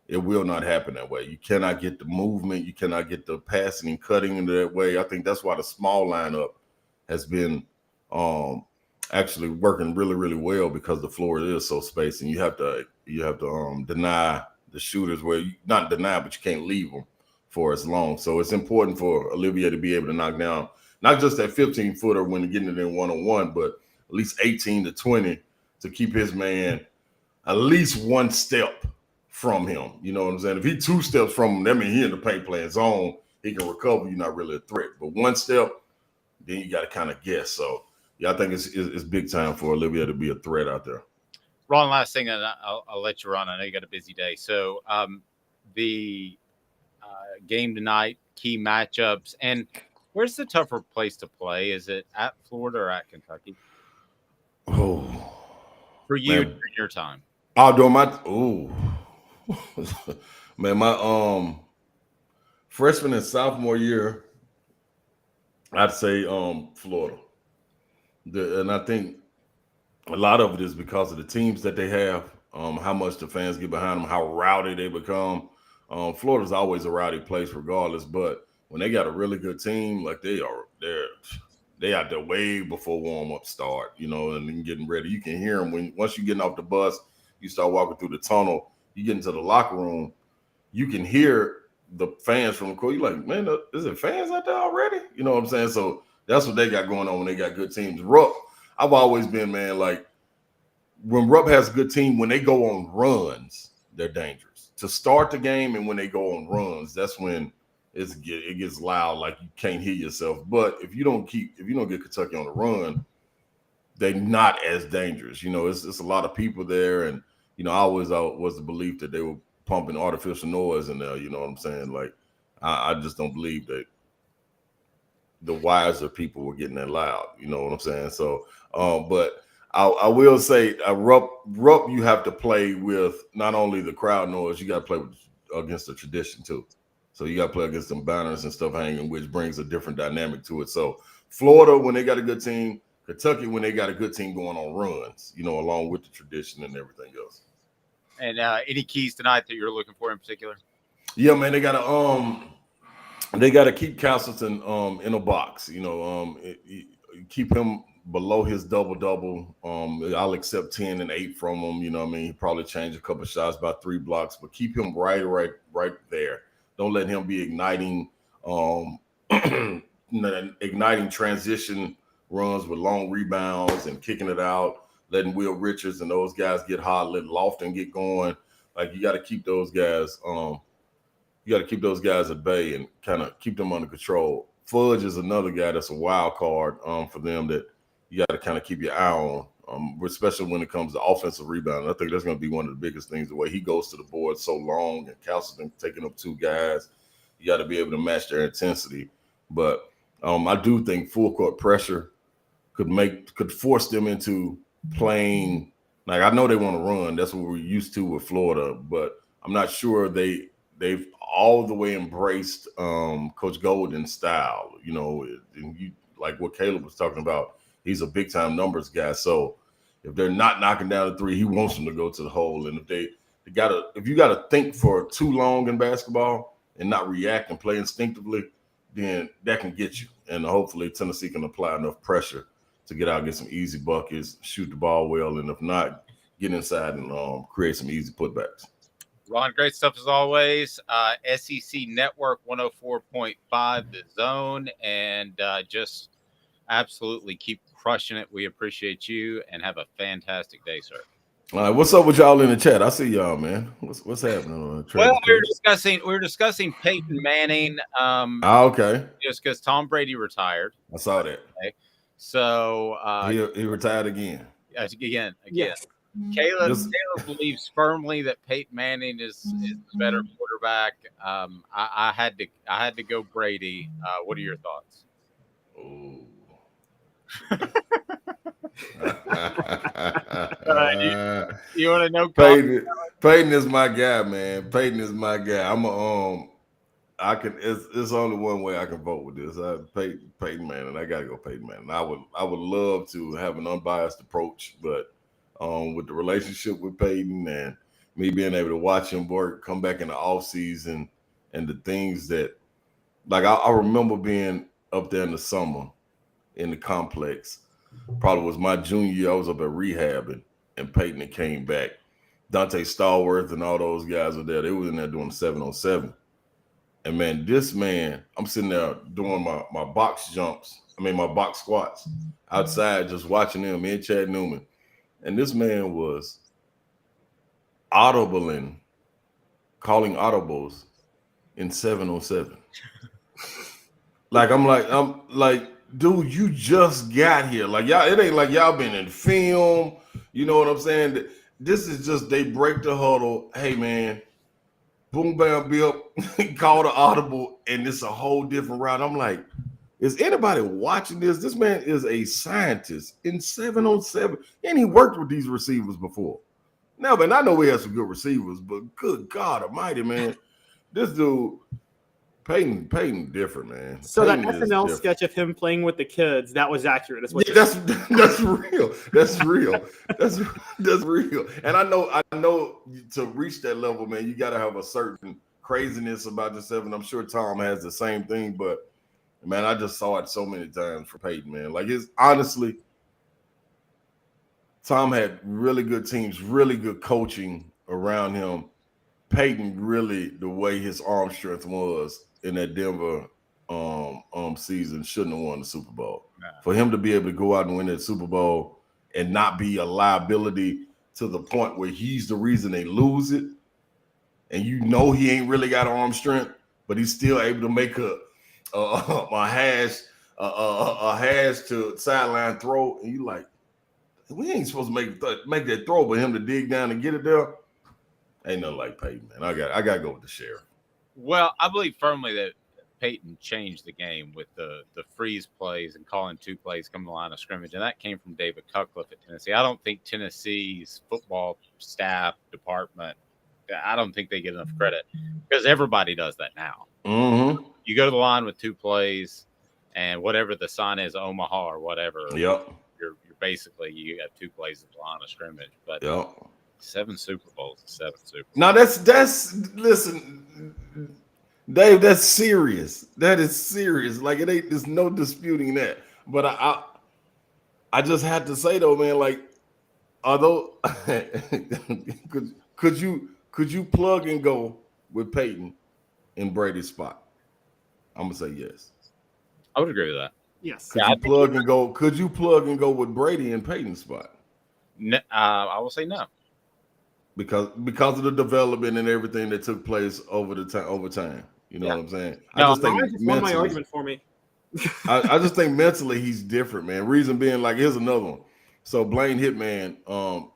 it will not happen that way. You cannot get the movement. You cannot get the passing and cutting into that way. I think that's why the small lineup has been actually working really, really well because the floor is so spaced, and you have to deny the shooters where you not deny, but you can't leave them for as long. So it's important for Olivier to be able to knock down not just that 15-footer when getting it in one-on-one, but at least 18 to 20 to keep his man at least 1 step from him. You know what I'm saying? If he 2 steps from him, that means he in the paint playing zone. He can recover. You're not really a threat. But 1 step, then you got to kind of guess. So, yeah, I think it's big time for Olivier to be a threat out there. Ron, last thing, and I'll let you run. I know you got a busy day. So the game tonight, key matchups, and where's the tougher place to play? Is it at Florida or at Kentucky? Oh, for you during your time. Man, my freshman and sophomore year, I'd say Florida. And I think a lot of it is because of the teams that they have, how much the fans get behind them, how rowdy they become. Florida's always a rowdy place regardless, but when they got a really good team, like they out there way before warm-up start, you know, and then getting ready. You can hear them once you're getting off the bus, you start walking through the tunnel, you get into the locker room, you can hear the fans from the court. You're like, man, is it fans out there already? You know what I'm saying? So that's what they got going on when they got good teams. Rupp, I've always been, man, like when Rupp has a good team, when they go on runs, they're dangerous. To start the game and when they go on runs, that's when it gets loud, like you can't hear yourself. But if you don't get Kentucky on the run, they're not as dangerous. You know, it's a lot of people there, and you know, I always was the belief that they were pumping artificial noise in there. You know what I'm saying? Like, I just don't believe that the wiser people were getting that loud. You know what I'm saying? So, but I will say, Rupp, you have to play with not only the crowd noise, you got to play against the tradition too. So you got to play against them banners and stuff hanging, which brings a different dynamic to it. So Florida, when they got a good team, Kentucky, when they got a good team going on runs, along with the tradition and everything else. And any keys tonight that you're looking for in particular? Yeah, man, they gotta keep Castleton in a box. Keep him below his double. I'll accept 10 and 8 from him. He probably change a couple of shots by 3 blocks, but keep him right there. Don't let him be igniting transition runs with long rebounds and kicking it out, letting Will Richards and those guys get hot, let Lofton get going. Like, you got to keep those guys. You got to keep those guys at bay and kind of keep them under control. Fudge is another guy that's a wild card for them that you got to kind of keep your eye on, especially when it comes to offensive rebounding. I think that's going to be one of the biggest things, the way he goes to the board so long and Castleton taking up 2 guys. You got to be able to match their intensity. But I do think full court pressure could force them into playing. Like, I know they want to run. That's what we're used to with Florida, but I'm not sure they've all the way embraced Coach Golden's style. And like what Caleb was talking about, he's a big time numbers guy. So if they're not knocking down the 3, he wants them to go to the hole. And if you gotta think for too long in basketball and not react and play instinctively, then that can get you. And hopefully Tennessee can apply enough pressure to get out, get some easy buckets, shoot the ball well, and if not, get inside and create some easy putbacks. Ron, great stuff as always. SEC Network 104.5 The Zone, and just absolutely keep crushing it. We appreciate you, and have a fantastic day, sir. All right, what's up with y'all in the chat? I see y'all, man. What's happening on the trade? Well, we were discussing Peyton Manning. Okay. Just because Tom Brady retired. I saw that. Okay. So he retired again. Again. Yes. Caleb believes firmly that Peyton Manning is the better quarterback. I had to go Brady. What are your thoughts? Oh. You want to know? Peyton is my guy, man. Peyton is my guy. It's only one way I can vote with this. Peyton Manning. I gotta go Peyton Manning. I would love to have an unbiased approach, but with the relationship with Peyton and me being able to watch him work, come back in the offseason, and the things that, like, I remember being up there in the summer in the complex. Probably was my junior year. I was up at rehab, and Peyton came back. Dante Stallworth and all those guys were there. They were in there doing the 7-on-7. And, man, this man, I'm sitting there doing my box jumps, my box squats outside, just watching them, me and Chad Newman. And this man was calling audibles in 7-on-7. I'm like, dude, you just got here. Like, y'all, it ain't like y'all been in film. You know what I'm saying? This is just, they break the huddle. Hey, man, boom, bam, bip, call the audible, and it's a whole different route. I'm like, is anybody watching this? This man is a scientist in 7-on-7, and he worked with these receivers before. Now, man, I know we have some good receivers, but good God Almighty, man, this dude, Peyton, different, man. So Peyton that SNL sketch of him playing with the kids, that was accurate. That's real. That's real. That's real. And I know to reach that level, man, you got to have a certain craziness about yourself, and I'm sure Tom has the same thing, but. Man, I just saw it so many times for Peyton, man. Like, honestly, Tom had really good teams, really good coaching around him. Peyton, really, the way his arm strength was in that Denver season, shouldn't have won the Super Bowl. Nah. For him to be able to go out and win that Super Bowl and not be a liability to the point where he's the reason they lose it, and he ain't really got arm strength, but he's still able to make a hash to sideline throw, and you like, we ain't supposed to make that throw, but him to dig down and get it there, ain't nothing like Peyton, man. I got to go with the sheriff. Well, I believe firmly that Peyton changed the game with the freeze plays and calling 2 plays coming the line of scrimmage, and that came from David Cutcliffe at Tennessee. I don't think Tennessee's football staff department, I don't think they get enough credit because everybody does that now. Mm-hmm. You go to the line with 2 plays, and whatever the sign is, Omaha or whatever. Yep. You're basically you have 2 plays at the line of scrimmage, but Yep. 7 Super Bowls, 7 Super Bowls. Now that's listen, Dave. That's serious. That is serious. Like it ain't. There's no disputing that. But I just had to say though, man. Like, although could you plug and go with Peyton in Brady's spot? I'm gonna say yes. I would agree with that. Yes. Could you plug and go? Could you plug and go with Brady in Peyton's spot? No, I will say no. Because of the development and everything that took place over time. You know what I'm saying? No, I just think just won my argument for me. I just think mentally he's different, man. Reason being, like, here's another one. So Blaine Hitman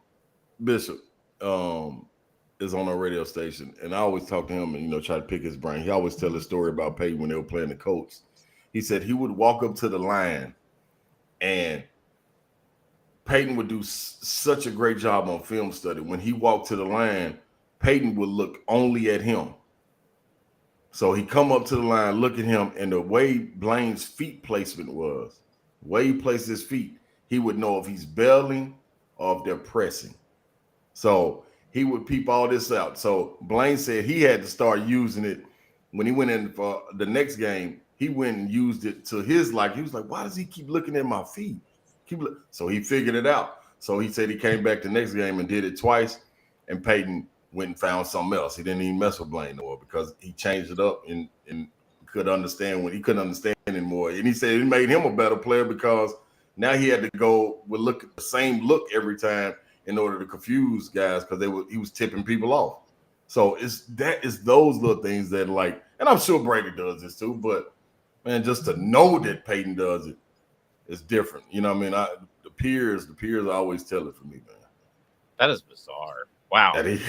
Bishop is on our radio station, and I always talk to him and try to pick his brain. He always tell a story about Peyton when they were playing the Colts. He said he would walk up to the line, and Peyton would do such a great job on film study. When he walked to the line, Peyton would look only at him. So he come up to the line, look at him, and the way Blaine's feet placement was, the way he placed his feet, he would know if he's bailing or if they're pressing. So he would peep all this out. So Blaine said he had to start using it when he went in for the next game. He went and used it to his like. He was like, "Why does he keep looking at my feet?" So he figured it out. So he said he came back the next game and did it twice, and Peyton went and found something else. He didn't even mess with Blaine no more because he changed it up and could understand when he couldn't understand anymore. And he said it made him a better player because now he had to go with look at the same look every time in order to confuse guys because he was tipping people off. So it's those little things that, like, and I'm sure Brady does this too, but man, just to know that Peyton does it is different. You know what I mean? The peers always tell it for me, man. That is bizarre. Wow. That is.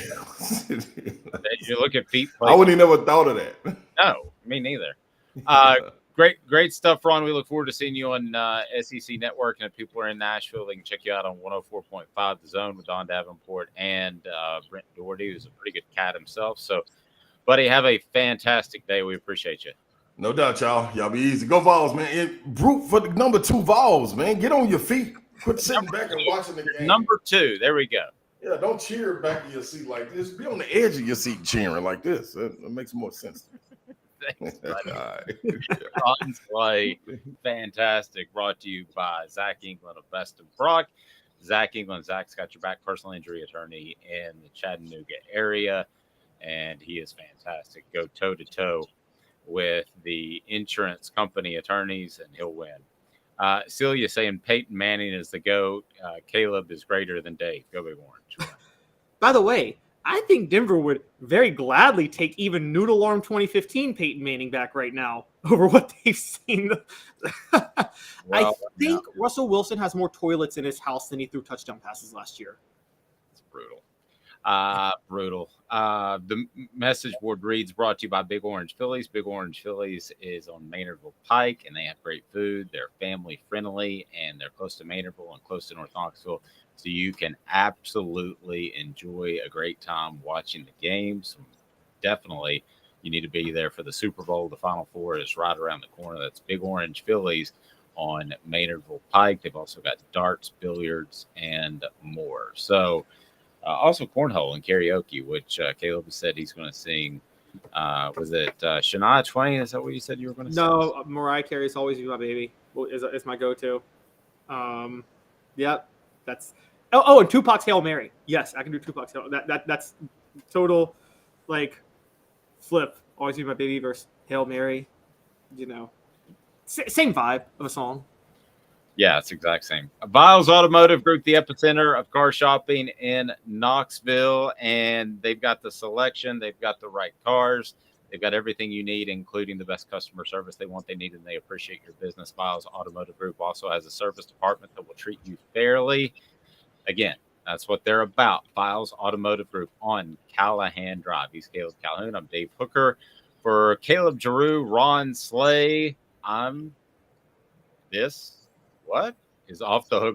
You look at feet. I wouldn't have never thought of that. No, me neither. Great stuff, Ron. We look forward to seeing you on SEC Network. And if people are in Nashville, they can check you out on 104.5 The Zone with Don Davenport and Brent Doherty, who's a pretty good cat himself. So, buddy, have a fantastic day. We appreciate you. No doubt, y'all. Y'all be easy. Go Vols, man. Root for the number 2 Vols, man. Get on your feet. Quit sitting back and watching the game. Number 2. There we go. Yeah, don't cheer back in your seat like this. Be on the edge of your seat cheering like this. That makes more sense. Thanks, buddy. Ron's Play, fantastic. Brought to you by Zach England of Best of Brock. Zach England. Zach's got your back, personal injury attorney in the Chattanooga area, and he is fantastic. Go toe-to-toe with the insurance company attorneys, and he'll win. Celia saying Peyton Manning is the GOAT. Caleb is greater than Dave. Go Big Orange. By the way, I think Denver would very gladly take even Noodle Arm 2015 Peyton Manning back right now over what they've seen. I think Russell Wilson has more toilets in his house than he threw touchdown passes last year. It's brutal. Brutal. The message board reads, brought to you by Big Orange Phillies. Big Orange Phillies is on Maynardville Pike, and they have great food. They're family friendly, and they're close to Maynardville and close to North Knoxville. So you can absolutely enjoy a great time watching the games. Definitely, you need to be there for the Super Bowl. The Final Four is right around the corner. That's Big Orange Phillies on Maynardville Pike. They've also got darts, billiards, and more. So also cornhole and karaoke, which Caleb said he's going to sing. Was it Shania Twain? Is that what you said you were going to sing? No, Mariah Carey's Always Be My Baby is my go-to. Yep, that's. Oh, and Tupac's Hail Mary. Yes, I can do Tupac's Hail. That's total, like, flip. Always Be My Baby versus Hail Mary. You know, same vibe of a song. Yeah, it's the exact same. Vols Automotive Group, the epicenter of car shopping in Knoxville, and they've got the selection. They've got the right cars. They've got everything you need, including the best customer service they want, they need, and they appreciate your business. Vols Automotive Group also has a service department that will treat you fairly. Again, that's what they're about. Vols Automotive Group on Callahan Drive. He's Caleb Calhoun. I'm Dave Hooker For Caleb Jarreau, Ron Slay, this is Off the Hook